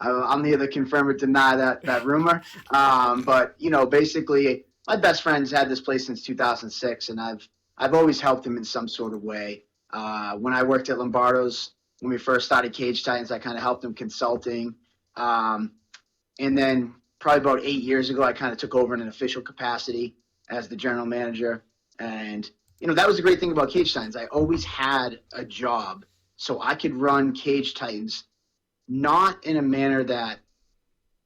I'm neither confirm or deny that rumor. But basically, my best friend's had this place since 2006, and I've always helped him in some sort of way. When I worked at Lombardo's, when we first started Cage Titans, I kind of helped him consulting. And then probably about 8 years ago, I kind of took over in an official capacity as the general manager. And, that was the great thing about Cage Titans. I always had a job, so I could run Cage Titans, not in a manner that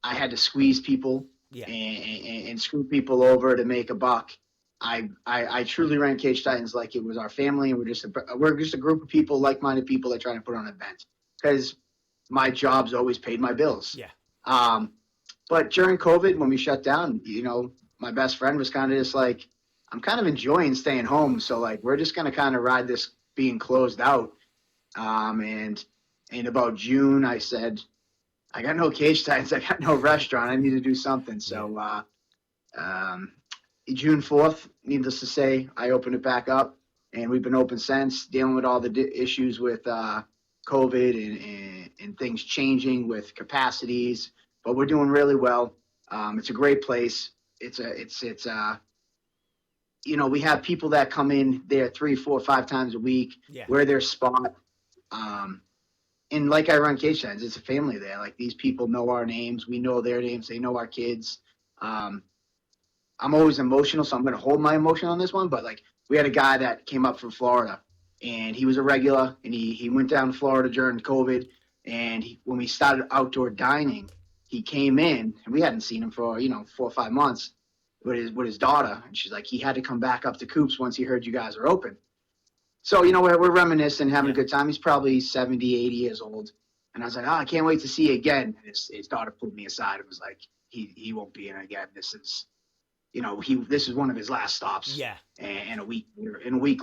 I had to squeeze people and screw people over to make a buck. I truly ran Cage Titans like it was our family, and we're just a group of people, like-minded people that try to put on an event. Because my job's always paid my bills. Yeah. But during COVID, when we shut down, my best friend was kind of just like, I'm kind of enjoying staying home. So like, we're just going to kind of ride this being closed out. And in about June, I said, I got no Cage Titans. I got no restaurant. I need to do something. So, June 4th, needless to say, I opened it back up, and we've been open since, dealing with all the issues with, COVID and things changing with capacities, but we're doing really well. It's a great place. We have people that come in there 3, 4, 5 times a week. Yeah. We're their spot. And like I run Cage Titans, it's a family there. Like, these people know our names. We know their names. They know our kids. I'm always emotional, so I'm going to hold my emotion on this one. But like, we had a guy that came up from Florida, and he was a regular, and he went down to Florida during COVID. And when we started outdoor dining, he came in, and we hadn't seen him for 4 or 5 months with his daughter. And she's like, he had to come back up to Coops once he heard you guys are open. So, we're reminiscing, having a good time. He's probably 70, 80 years old. And I was like, I can't wait to see you again. And his daughter pulled me aside and was like, he won't be in again. This is, this is one of his last stops. Yeah. And a week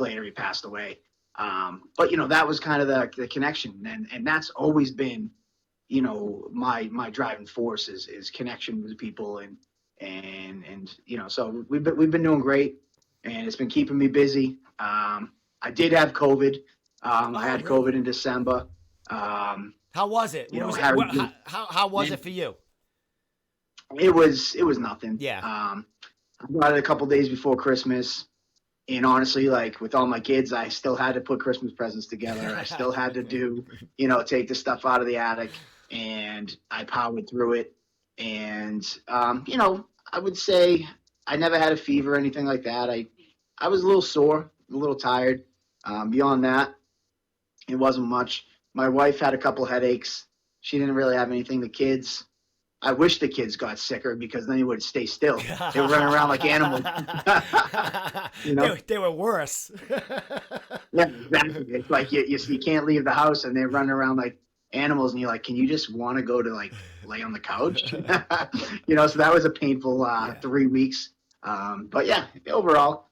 later, he passed away. But that was kind of the connection. And that's always been, my driving force is connection with people. And so we've been doing great, and it's been keeping me busy. I did have COVID. I had COVID in December. How was it? How was it for you? It was nothing. Yeah. I got it a couple days before Christmas, and honestly, like, with all my kids, I still had to put Christmas presents together. I still had to do, take the stuff out of the attic, and I powered through it. And I would say I never had a fever or anything like that. I was a little sore, a little tired. Beyond that, It wasn't much. My wife had a couple headaches. She didn't really have anything. The kids, I wish the kids got sicker because then they would stay still. They were running around like animals. You know? They were worse. Yeah, exactly. It's like you can't leave the house and they're running around like animals, and you're like, can you just want to go to like lay on the couch? You know, so that was a painful 3 weeks. But yeah, overall.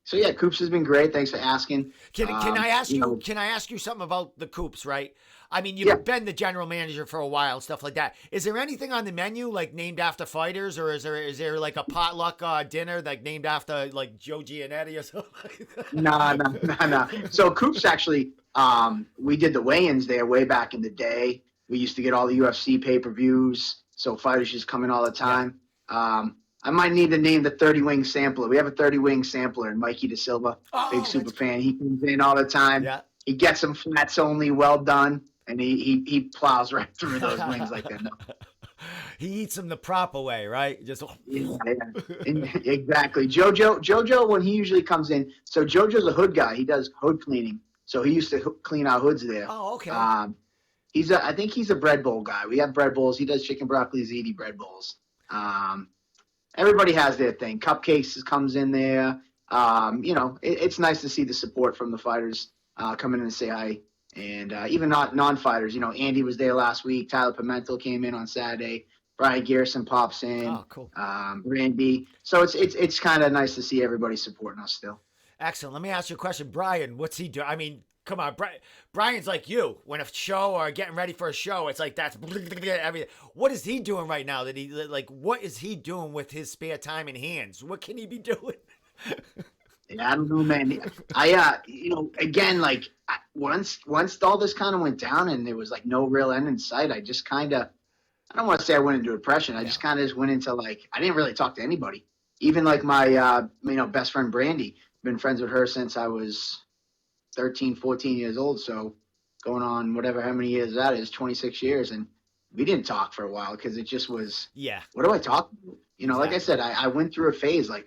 So yeah, Coops has been great. Thanks for asking. Can I ask you? know, Can I ask you something about the Coops? Right. I mean, you've been the general manager for a while and stuff like that. Is there anything on the menu like named after fighters, or is there like a potluck dinner like named after like Joe Giannetti or something like that? No. So Coops actually, we did the weigh-ins there way back in the day. We used to get all the UFC pay-per-views, so fighters just come in all the time. I might need to name the 30-wing sampler. We have a 30-wing sampler, and Mikey Da Silva, big super fan. He comes in all the time. Yeah. He gets them flats only, well done, and he plows right through those wings like that. He eats them the proper way, right? Just Yeah. Exactly. Jojo, when he usually comes in, so Jojo's a hood guy. He does hood cleaning. So he used to clean our hoods there. Oh, okay. I think he's a bread bowl guy. We have bread bowls. He does chicken broccoli ziti bread bowls. Everybody has their thing. Cupcakes comes in there. You know, it's nice to see the support from the fighters coming in and say hi. And even not non-fighters, you know, Andy was there last week. Tyler Pimentel came in on Saturday. Brian Garrison pops in. Oh, cool. Randy. So it's kind of nice to see everybody supporting us still. Excellent. Let me ask you a question. Brian, what's he doing? I mean, come on. Brian's like you. When a show or getting ready for a show, it's like that's everything. What is he doing right now? What is he doing with his spare time and hands? What can he be doing? Yeah, I don't know, man. You know, again, like once all this kind of went down and there was like no real end in sight, I just kind of, I don't want to say I went into depression. I just kind of went into like, I didn't really talk to anybody. Even like my, you know, best friend Brandy, been friends with her since I was 13, 14 years old. So going on whatever, how many years that is, 26 years. And we didn't talk for a while because it just was, what do I talk about? You know, like I said, I went through a phase like,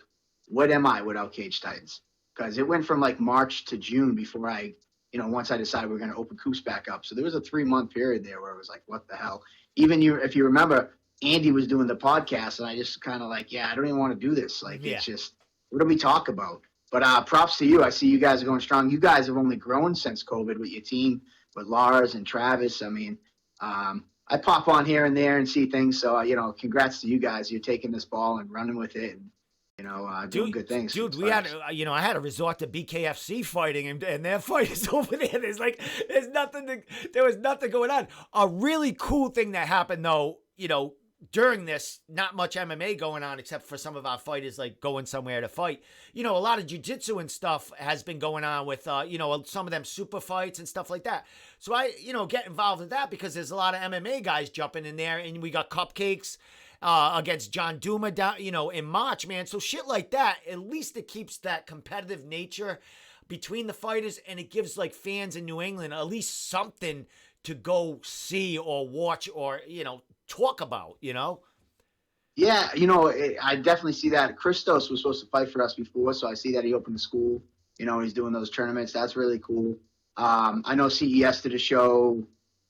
what am I without Cage Titans? Because it went from like March to June before I, you know, once I decided we were going to open Coops back up. So there was a 3-month period there where it was like, what the hell? Even if you remember, Andy was doing the podcast and I just kind of like, I don't even want to do this. Like, it's just, what do we talk about? But props to you. I see you guys are going strong. You guys have only grown since COVID with your team, with Lars and Travis. I mean, I pop on here and there and see things. So, you know, congrats to you guys. You're taking this ball and running with it. And, you know, doing good things. Dude, we had, you know, I had to resort to BKFC fighting, and their fight is over there. There was nothing going on. A really cool thing that happened, though, you know, during this, not much MMA going on except for some of our fighters like going somewhere to fight. You know, a lot of jiu-jitsu and stuff has been going on with, you know, some of them super fights and stuff like that. So I, you know, get involved with that because there's a lot of MMA guys jumping in there, and we got cupcakes against John Duma down, you know, in March, man. So shit like that, at least it keeps that competitive nature between the fighters, and it gives like fans in New England at least something to go see or watch or, you know, talk about, you know? Yeah, you know, I definitely see that. Christos was supposed to fight for us before, so I see that he opened the school. You know, he's doing those tournaments. That's really cool. I know CES did a show,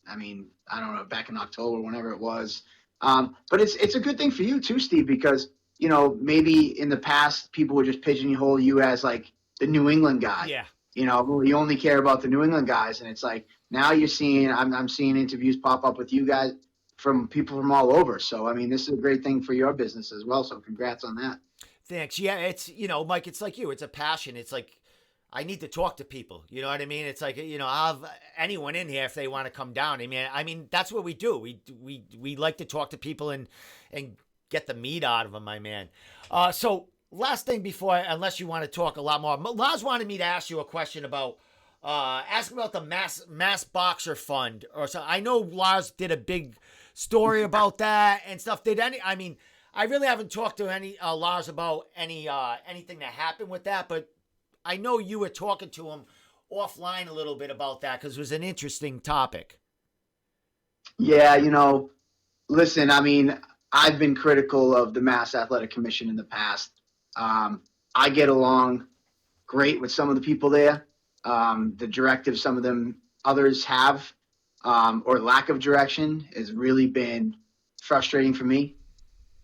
I mean, I don't know, back in October, whenever it was. But it's a good thing for you too, Steve, because, you know, maybe in the past people would just pigeonhole you as like the New England guy. Yeah. You know, you only care about the New England guys. And it's like, now you're seeing, I'm seeing interviews pop up with you guys from people from all over. So, I mean, this is a great thing for your business as well. So congrats on that. Thanks. Yeah. It's, you know, Mike, it's like you, it's a passion. It's like, I need to talk to people. You know what I mean? It's like, you know, I'll have anyone in here if they want to come down. I mean, that's what we do. We like to talk to people and get the meat out of them, my man. So last thing before, unless you want to talk a lot more, Lars wanted me to ask you a question about, ask about the mass boxer fund or so. I know Lars did a big story about that and stuff. I mean, I really haven't talked to Lars about anything that happened with that, but I know you were talking to him offline a little bit about that because it was an interesting topic. Yeah, you know, listen, I mean, I've been critical of the Mass Athletic Commission in the past. I get along great with some of the people there. The directive some of them others have, or lack of direction, has really been frustrating for me.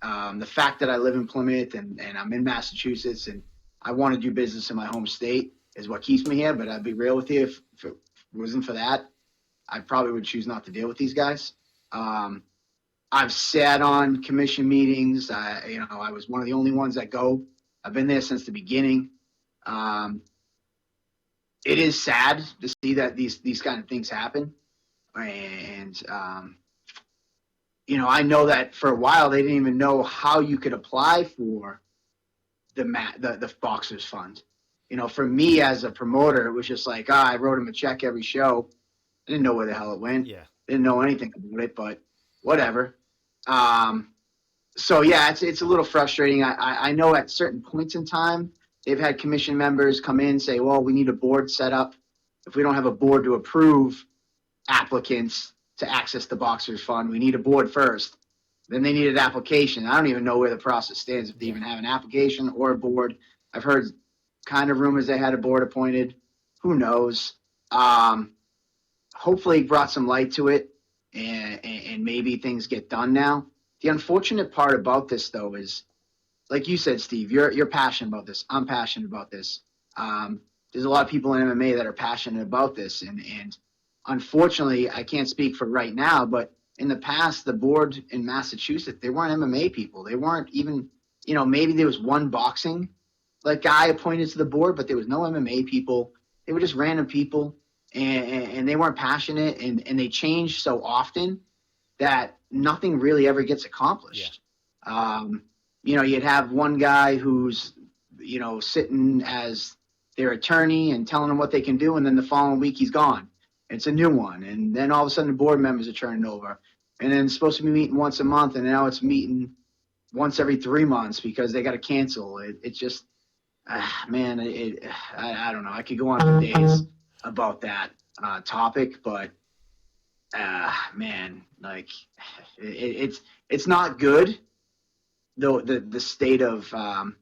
The fact that I live in Plymouth and I'm in Massachusetts and I want to do business in my home state is what keeps me here. But I'd be real with you, if it wasn't for that, I probably would choose not to deal with these guys. I've sat on commission meetings. I was one of the only ones that go. I've been there since the beginning. It is sad to see that these kind of things happen. And, I know that for a while they didn't even know how you could apply for the Boxers Fund. For me as a promoter, it was just like, I wrote him a check every show. I didn't know where the hell it went. Yeah. Didn't know anything about it, but whatever. So yeah, it's a little frustrating. I know at certain points in time, they've had commission members come in and say, well, we need a board set up. If we don't have a board to approve applicants to access the Boxers Fund, we need a board first. Then they need an application. I don't even know where the process stands, if they even have an application or a board. I've heard kind of rumors they had a board appointed. Who knows? Hopefully it brought some light to it, and maybe things get done now. The unfortunate part about this, though, is, like you said, Steve, you're passionate about this. I'm passionate about this. There's a lot of people in MMA that are passionate about this, and unfortunately, I can't speak for right now, but in the past, the board in Massachusetts, they weren't MMA people. They weren't even, maybe there was one boxing guy appointed to the board, but there was no MMA people. They were just random people, and they weren't passionate, and they changed so often that nothing really ever gets accomplished. Yeah. You'd have one guy who's, sitting as their attorney and telling them what they can do, and then the following week he's gone. It's a new one, and then all of a sudden the board members are turning over, and then it's supposed to be meeting once a month, and now it's meeting once every 3 months because they got to cancel. It's just, man, I don't know. I could go on for days about that topic, but man, it's not good. Though the state of the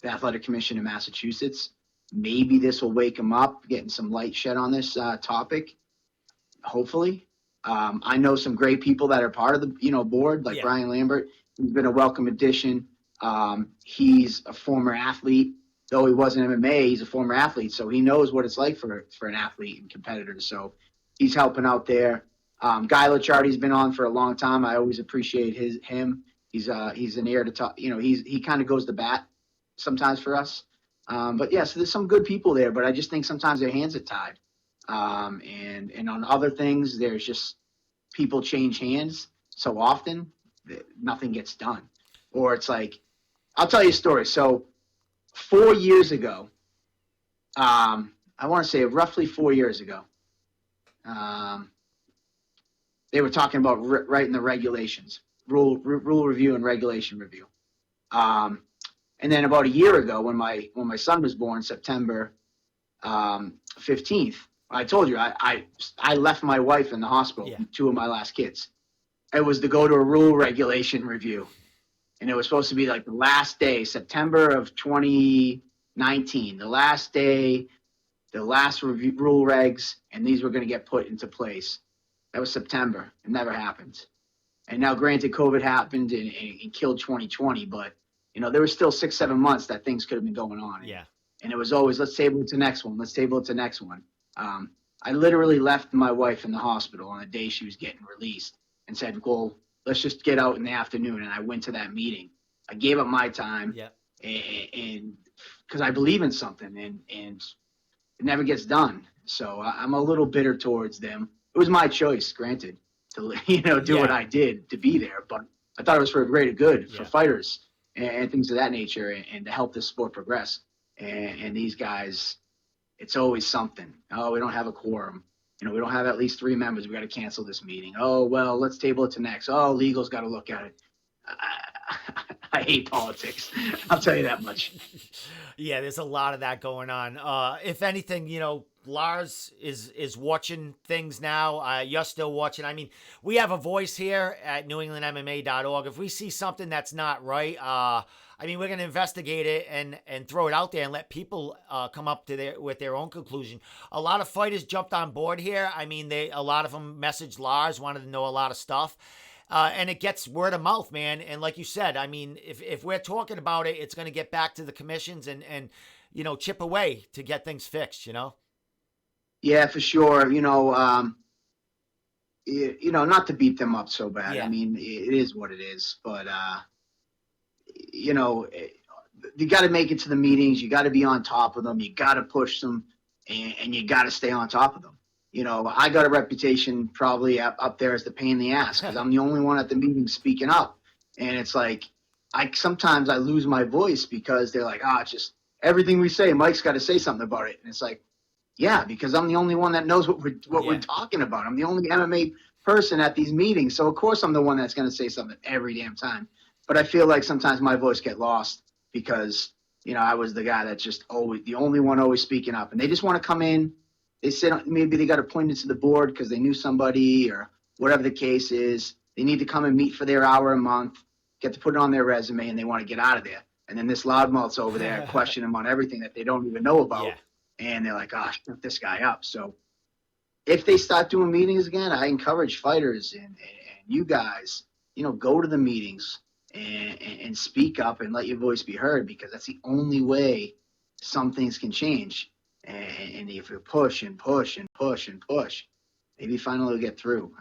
athletic commission in Massachusetts, maybe this will wake them up, getting some light shed on this topic. Hopefully, I know some great people that are part of the board, like Brian Lambert. He's been a welcome addition. He's a former athlete, though he wasn't MMA. He's a former athlete, so he knows what it's like for an athlete and competitor. So he's helping out there. Guy Licciardi's been on for a long time. I always appreciate him. He's an ear to talk. He kind of goes to bat sometimes for us. But yeah, so there's some good people there, but I just think sometimes their hands are tied. And on other things, there's just people change hands so often that nothing gets done. Or it's like, I'll tell you a story. So 4 years ago, I want to say roughly 4 years ago, they were talking about writing the regulations, rule review and regulation review. And then about a year ago, when my son was born, September 15th, I told you I left my wife in the hospital, two of my last kids. It was to go to a rule regulation review. And it was supposed to be like the last day, September of 2019, the last day, the last review, rule regs, and these were going to get put into place. That was September. It never happened. And now, granted, COVID happened and killed 2020, but, there was still 6-7 months that things could have been going on. Yeah. And it was always, let's table it to next one. Let's table it to next one. I literally left my wife in the hospital on the day she was getting released and said, well, let's just get out in the afternoon. And I went to that meeting. I gave up my time and because I believe in something and it never gets done. So I'm a little bitter towards them. It was my choice, granted, to do what I did to be there. But I thought it was for a greater good for fighters and things of that nature and to help this sport progress. And these guys, it's always something. Oh, we don't have a quorum. We don't have at least 3 members. We got to cancel this meeting. Oh, well, let's table it to next. Oh, legal's got to look at it. I hate politics. I'll tell you that much. Yeah, there's a lot of that going on. If anything, Lars is watching things now. You're still watching. I mean, we have a voice here at NewEnglandMMA.org. If we see something that's not right, I I mean, we're going to investigate it and throw it out there and let people come up to with their own conclusion. A lot of fighters jumped on board here. I mean, a lot of them messaged Lars, wanted to know a lot of stuff. And it gets word of mouth, man. And like you said, I mean, if we're talking about it, it's going to get back to the commissions and chip away to get things fixed, Yeah, for sure. Not to beat them up so bad. Yeah. I mean, it is what it is. But, you got to make it to the meetings. You got to be on top of them. You got to push them, and you got to stay on top of them. I got a reputation probably up there as the pain in the ass because I'm the only one at the meeting speaking up. And it's like, sometimes I lose my voice because they're like, it's just everything we say, Mike's got to say something about it. And it's like, yeah, because I'm the only one that knows what we're talking about. I'm the only MMA person at these meetings. So of course I'm the one that's going to say something every damn time. But I feel like sometimes my voice get lost because, I was the guy that's just always the only one always speaking up. And they just want to come in. They said maybe they got appointed to the board because they knew somebody or whatever the case is. They need to come and meet for their hour a month, get to put it on their resume, and they want to get out of there. And then this loudmouth's over there questioning them on everything that they don't even know about. Yeah. And they're like, shut this guy up. So if they start doing meetings again, I encourage fighters and you guys, go to the meetings and speak up and let your voice be heard because that's the only way some things can change. And if you push and push and push and push, maybe finally we'll get through.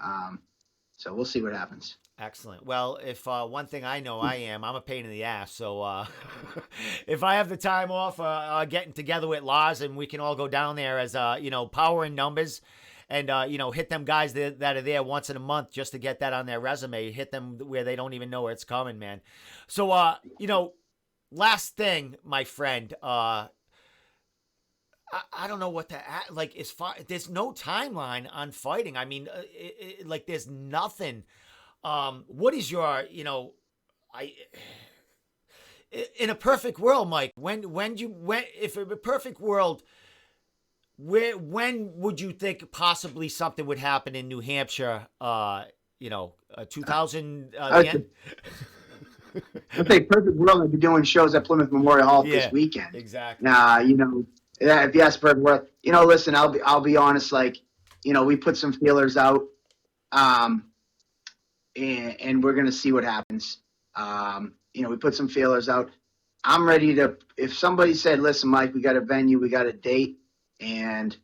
So we'll see what happens. Excellent. Well, if one thing I know I'm a pain in the ass. So if I have the time off, getting together with Lars and we can all go down there as, power in numbers and, hit them guys that are there once in a month just to get that on their resume, hit them where they don't even know where it's coming, man. So, last thing, my friend, I don't know what to add. Like, as far there's no timeline on fighting. I mean, there's nothing. What is your, in a perfect world, Mike? If in a perfect world, when would you think possibly something would happen in New Hampshire? 2000 again. I'd say perfect world. I'd be doing shows at Plymouth Memorial Hall this weekend. Exactly. If you ask for work, listen, I'll be honest. We put some feelers out, and we're gonna see what happens. We put some feelers out. I'm ready to. If somebody said, "Listen, Mike, we got a venue, we got a date, and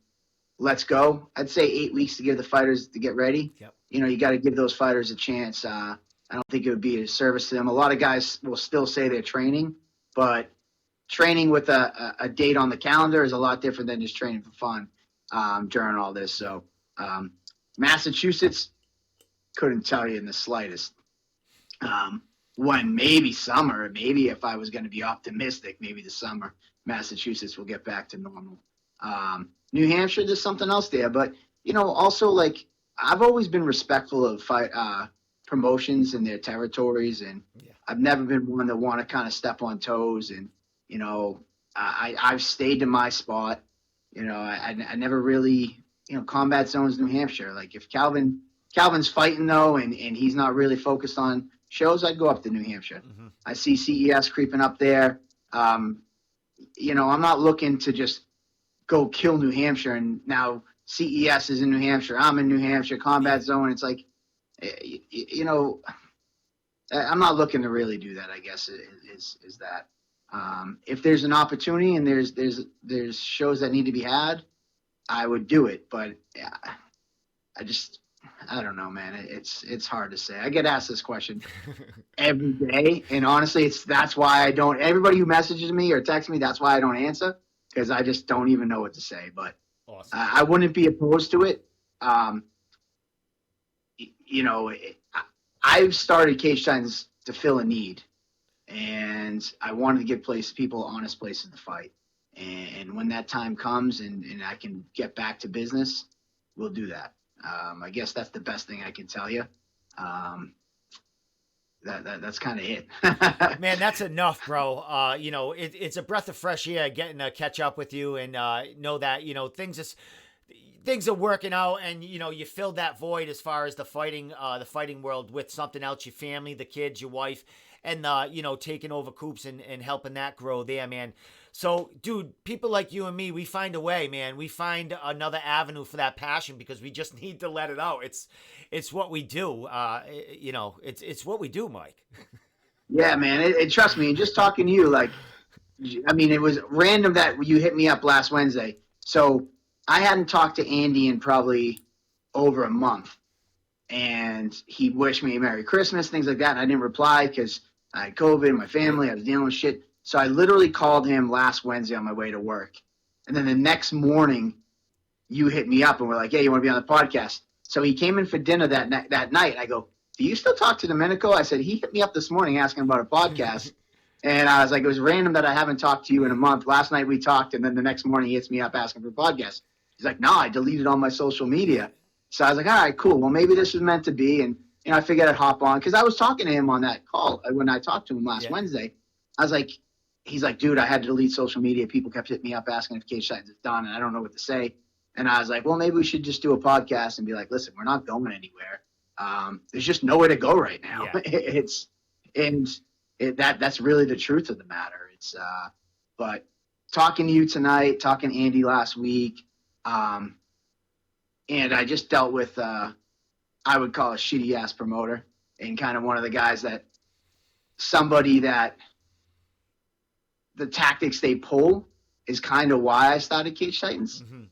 let's go," I'd say 8 weeks to give the fighters to get ready. Yep. You got to give those fighters a chance. I don't think it would be a service to them. A lot of guys will still say they're training, but training with a date on the calendar is a lot different than just training for fun during all this. So Massachusetts, couldn't tell you in the slightest. When maybe summer, maybe if I was going to be optimistic, maybe the summer, Massachusetts will get back to normal. New Hampshire, there's something else there. But, also, I've always been respectful of promotions in their territories, and I've never been one that want to kind of step on toes and, I've stayed in my spot. I never really, combat zones, New Hampshire. If Calvin's fighting though, and he's not really focused on shows, I'd go up to New Hampshire. Mm-hmm. I see CES creeping up there. I'm not looking to just go kill New Hampshire. And now CES is in New Hampshire. I'm in New Hampshire, combat zone. It's like, I'm not looking to really do that, I guess, is that. If there's an opportunity and there's shows that need to be had, I would do it. But I don't know, man. It's hard to say. I get asked this question every day, and honestly, that's why I don't. Everybody who messages me or texts me, that's why I don't answer, because I just don't even know what to say. But awesome. I wouldn't be opposed to it. I've started Cage Titans to fill a need. And I wanted to give people honest places to fight. And when that time comes and I can get back to business, we'll do that. I guess that's the best thing I can tell you. That's kind of it. Man, that's enough, bro. It's a breath of fresh air getting to catch up with you and know that, things are working out, and you filled that void as far as the fighting world with something else, your family, the kids, your wife. and taking over Coops and helping that grow there, man. So, dude, people like you and me, we find a way, man. We find another avenue for that passion because we just need to let it out. It's what we do. It's what we do, Mike. Yeah, man. It trust me, and just talking to you, like, I mean, it was random that you hit me up last Wednesday. So I hadn't talked to Andy in probably over a month, and he wished me a Merry Christmas, things like that, and I didn't reply because I had COVID, my family, I was dealing with shit. So I literally called him last Wednesday on my way to work. And then the next morning, you hit me up and were like, hey, you want to be on the podcast? So he came in for dinner that night. I go, do you still talk to Domenico? I said, he hit me up this morning asking about a podcast. And I was like, it was random that I haven't talked to you in a month. Last night we talked, and then the next morning he hits me up asking for a podcast. He's like, no, I deleted all my social media. So I was like, all right, cool. Well, maybe this is meant to be. And, I figured I'd hop on because I was talking to him on that call when I talked to him last Wednesday. I was like, he's like, dude, I had to delete social media. People kept hitting me up asking if Cage Titans is done, and I don't know what to say. And I was like, well, maybe we should just do a podcast and be like, listen, we're not going anywhere. There's just nowhere to go right now. Yeah. That's really the truth of the matter. But talking to you tonight, talking to Andy last week, and I just dealt with, I would call a shitty ass promoter, and kind of one of the guys that somebody that the tactics they pull is kind of why I started Cage Titans. Mm-hmm.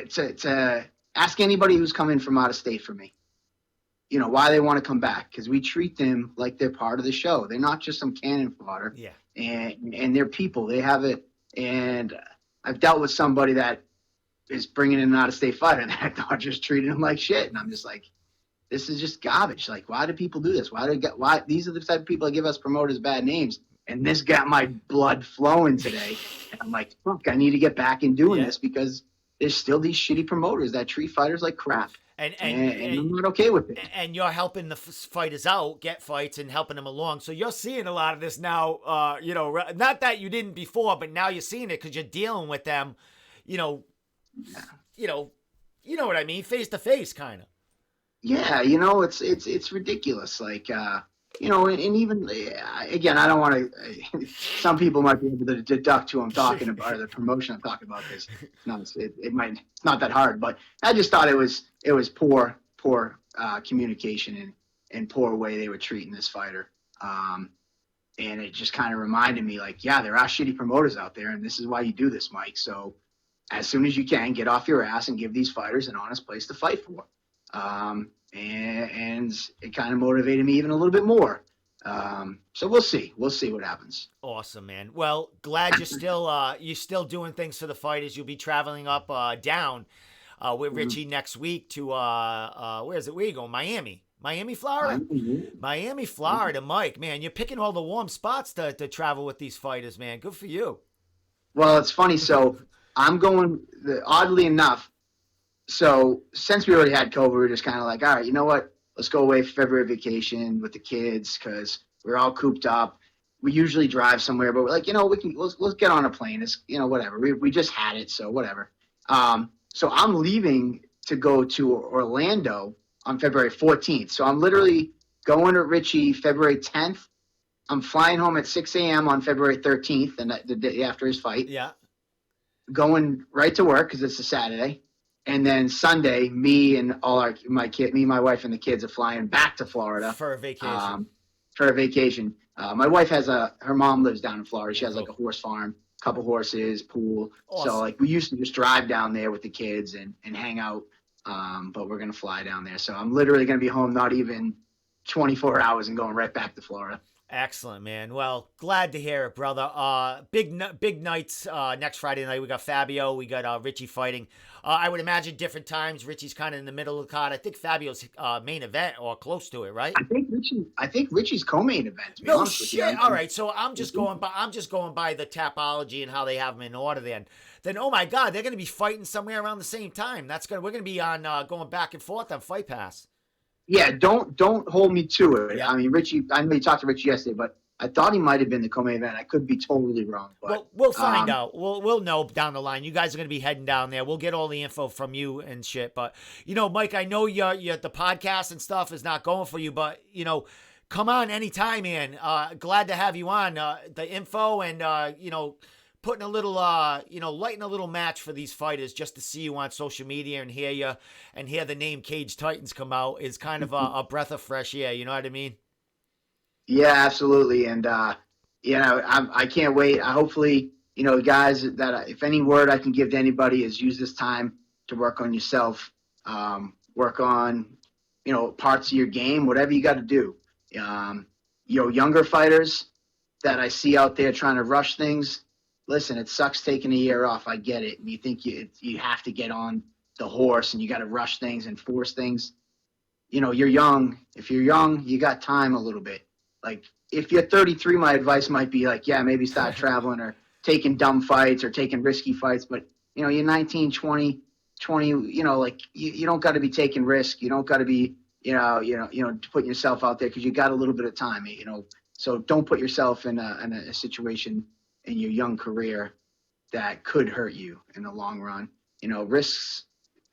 To ask anybody who's coming from out of state for me, why they want to come back, because we treat them like they're part of the show. They're not just some cannon fodder. Yeah. And they're people. They have it. And I've dealt with somebody that is bringing in an out-of-state fighter and that they're just treating them like shit. And I'm just like, this is just garbage. Like, why do people do this? Why these are the type of people that give us promoters bad names. And this got my blood flowing today. And I'm like, fuck, I need to get back in doing this because there's still these shitty promoters that treat fighters like crap. And I'm not okay with it. And you're helping the fighters out, get fights, and helping them along. So you're seeing a lot of this now, not that you didn't before, but now you're seeing it because you're dealing with them, you know what I mean? Face to face, kind of. Yeah. It's ridiculous. Like, and even, again, I don't want to, some people might be able to deduct who I'm talking about or the promotion I'm talking about because it's not that hard, but I just thought it was poor communication and poor way they were treating this fighter. And it just kind of reminded me like, yeah, there are shitty promoters out there and this is why you do this, Mike. So as soon as you can, get off your ass and give these fighters an honest place to fight for. And it kind of motivated me even a little bit more. So we'll see what happens. Awesome, man. Well, glad you're still doing things for the fighters. You'll be traveling up, down, with Richie next week to, where is it? Where are you going? Miami, Florida? Miami, Florida, Mike, man, you're picking all the warm spots to travel with these fighters, man. Good for you. Well, it's funny. So I'm going, oddly enough, so since we already had COVID, we were just kind of like, all right, you know what? Let's go away for February vacation with the kids because we're all cooped up. We usually drive somewhere, but we're like, let's get on a plane. It's, whatever. We just had it, so whatever. So I'm leaving to go to Orlando on February 14th. So I'm literally going to Richie February 10th. I'm flying home at 6 a.m. on February 13th, and the day after his fight. Yeah. Going right to work because it's a Saturday. And then Sunday, me and my wife and the kids are flying back to Florida for a vacation. My wife has her mom lives down in Florida. She has like a horse farm, couple horses, pool. Awesome. So like we used to just drive down there with the kids and hang out. But we're going to fly down there. So I'm literally going to be home not even 24 hours and going right back to Florida. Excellent, man. Well, glad to hear it, brother. Big nights next Friday night. We got Fabio. We got Richie fighting. I would imagine different times. Richie's kind of in the middle of the card. I think Fabio's main event or close to it, right? I think Richie's co-main event. To be honest with you. All right, so I'm just going by the tapology and how they have them in order. Then oh my God, they're going to be fighting somewhere around the same time. We're going to be on going back and forth on Fight Pass. Yeah, don't hold me to it. Yeah. I mean, Richie, I know you talked to Richie yesterday, but I thought he might have been the co-main event. I could be totally wrong, but Well, we'll find out. We'll know down the line. You guys are going to be heading down there. We'll get all the info from you and shit. But, Mike, I know you're the podcast and stuff is not going for you, but, come on anytime, man. Glad to have you on. The info and, putting a little, lighting a little match for these fighters just to see you on social media and hear you and hear the name Cage Titans come out is kind of a breath of fresh air. You know what I mean? Yeah, absolutely. And, I can't wait. Hopefully, guys, that if any word I can give to anybody is use this time to work on yourself, work on, parts of your game, whatever you got to do. Younger fighters that I see out there trying to rush things. Listen, it sucks taking a year off. I get it. And you think you have to get on the horse and you got to rush things and force things. You're young. If you're young, you got time a little bit. Like, if you're 33, my advice might be like, yeah, maybe start traveling or taking dumb fights or taking risky fights. But, you're 19, 20, you don't got to be taking risk. You don't got to be, putting yourself out there because you got a little bit of time, So don't put yourself in a situation in your young career that could hurt you in the long run. Risks,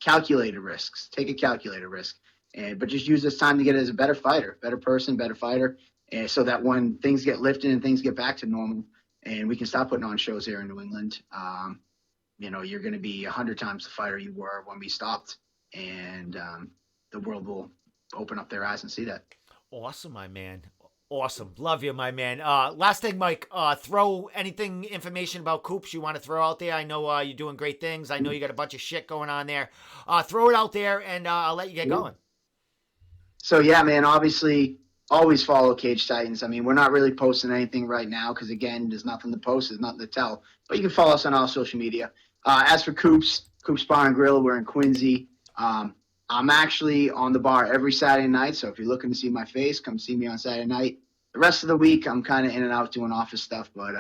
calculated risks. Take a calculated risk. But just use this time to get as a better fighter, better person, better fighter. And so that when things get lifted and things get back to normal and we can stop putting on shows here in New England, you're going to be 100 times the fighter you were when we stopped. And the world will open up their eyes and see that. Awesome, my man. Awesome. Love you, my man. Last thing, Mike, throw information about Coops you want to throw out there. I know you're doing great things. I know you got a bunch of shit going on there. Throw it out there and I'll let you get going. So, yeah, man, obviously – always follow Cage Titans. I mean, we're not really posting anything right now because, again, there's nothing to post. There's nothing to tell. But you can follow us on all social media. As for Coops Bar and Grill, we're in Quincy. I'm actually on the bar every Saturday night, so if you're looking to see my face, come see me on Saturday night. The rest of the week, I'm kind of in and out doing office stuff, but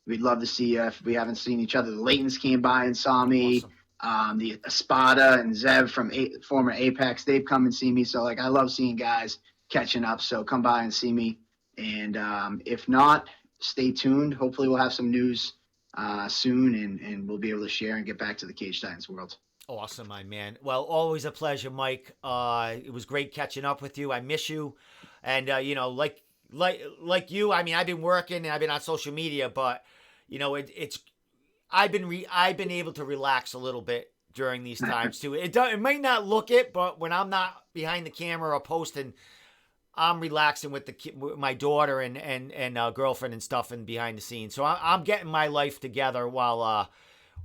we'd love to see you if we haven't seen each other. The Laytons came by and saw me. Awesome. The Espada and Zev from former Apex, they've come and seen me. So, I love seeing guys catching up, so come by and see me. And if not, stay tuned. Hopefully we'll have some news soon and we'll be able to share and get back to the Cage Titans world. Awesome, my man. Well, always a pleasure, Mike. It was great catching up with you. I miss you. And like you, I mean, I've been working and I've been on social media, but I've been able to relax a little bit during these times too. It might not look it, but when I'm not behind the camera or posting, I'm relaxing with my daughter and girlfriend and stuff and behind the scenes. So I'm getting my life together while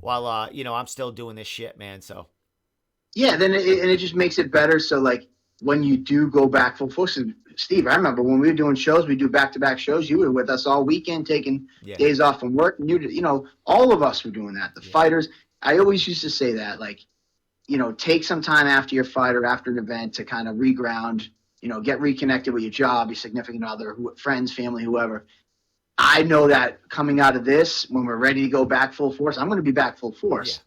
I'm still doing this shit, man. So yeah, then it just makes it better. So when you do go back full force, Steve, I remember when we were doing shows, we do back-to-back shows. You were with us all weekend, taking days off from work, and all of us were doing that. The fighters, I always used to say that, take some time after your fight or after an event to kind of reground. Get reconnected with your job, your significant other, friends, family, whoever. I know that coming out of this, when we're ready to go back full force, I'm going to be back full force,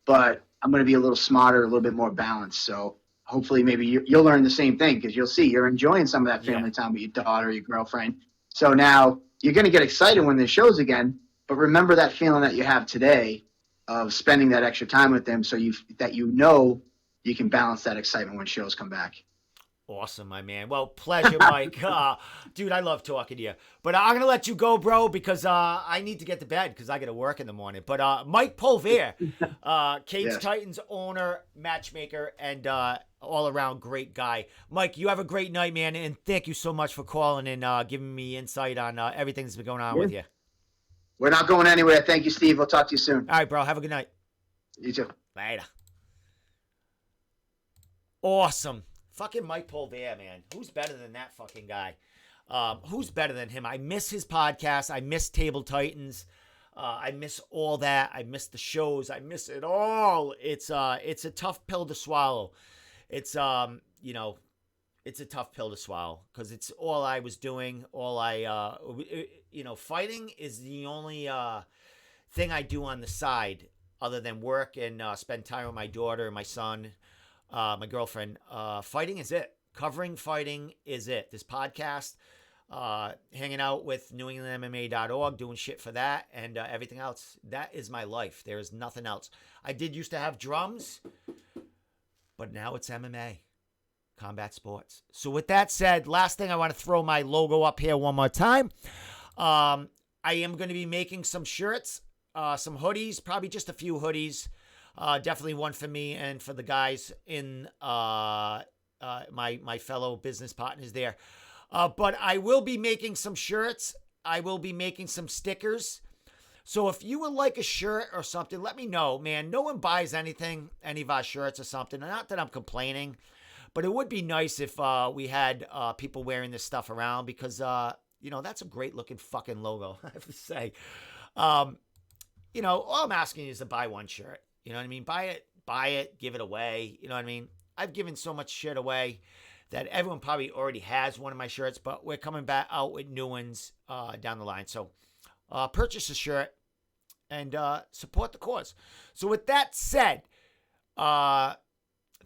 but I'm going to be a little smarter, a little bit more balanced. So hopefully maybe you'll learn the same thing because you'll see you're enjoying some of that family time with your daughter, your girlfriend. So now you're going to get excited when there's shows again, but remember that feeling that you have today of spending that extra time with them so you can balance that excitement when shows come back. Awesome, my man. Well, pleasure, Mike. Dude, I love talking to you. But I'm going to let you go, bro, because I need to get to bed because I got to work in the morning. But Mike Polvere, Cage Titans owner, matchmaker, and all-around great guy. Mike, you have a great night, man, and thank you so much for calling and giving me insight on everything that's been going on with you. We're not going anywhere. Thank you, Steve. We'll talk to you soon. All right, bro. Have a good night. You too. Later. Awesome. Fucking Mike Polvere, man. Who's better than that fucking guy? Who's better than him? I miss his podcast. I miss Table Titans. I miss all that. I miss the shows. I miss it all. It's a tough pill to swallow. It's it's a tough pill to swallow because it's all I was doing. All I fighting is the only thing I do on the side other than work and spend time with my daughter, my son, my girlfriend. Fighting is it. Covering fighting is it. This podcast, hanging out with NewEnglandMMA.org, doing shit for that, and everything else. That is my life. There is nothing else. I did used to have drums, but now it's MMA, combat sports. So with that said, last thing, I want to throw my logo up here one more time. I am going to be making some shirts, some hoodies, probably just a few hoodies. Definitely one for me and for the guys in my fellow business partners there. But I will be making some shirts. I will be making some stickers. So if you would like a shirt or something, let me know, man. No one buys anything, any of our shirts or something. Not that I'm complaining, but it would be nice if we had people wearing this stuff around because, that's a great looking fucking logo, I have to say. All I'm asking you is to buy one shirt. You know what I mean? Buy it, give it away. You know what I mean? I've given so much shit away that everyone probably already has one of my shirts, but we're coming back out with new ones down the line. So purchase a shirt and support the cause. So with that said, The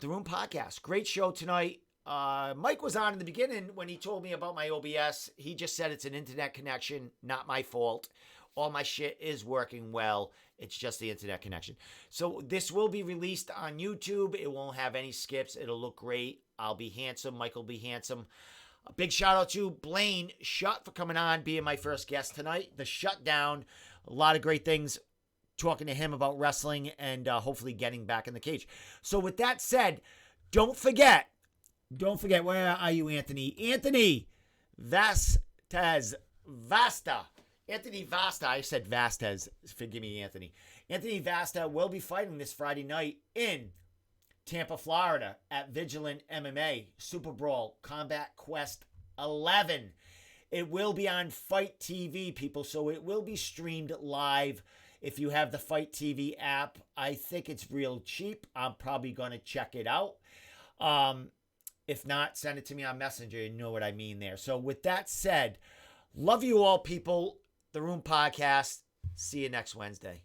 Room Podcast, great show tonight. Mike was on in the beginning when he told me about my OBS. He just said it's an internet connection, not my fault. All my shit is working well. It's just the internet connection. So this will be released on YouTube. It won't have any skips. It'll look great. I'll be handsome. Mike will be handsome. A big shout out to Blaine Shutt for coming on, being my first guest tonight. The Shutdown. A lot of great things talking to him about wrestling and hopefully getting back in the cage. So with that said, don't forget, where are you, Anthony? Anthony Vasta. Anthony Vasta. I said Vasquez. Forgive me, Anthony. Anthony Vasta will be fighting this Friday night in Tampa, Florida at Vigilant MMA Super Brawl Combat Quest 11. It will be on Fight TV, people, so it will be streamed live. If you have the Fight TV app, I think it's real cheap. I'm probably going to check it out. If not, send it to me on Messenger. You know what I mean there. So with that said, love you all, people. The Room Podcast. See you next Wednesday.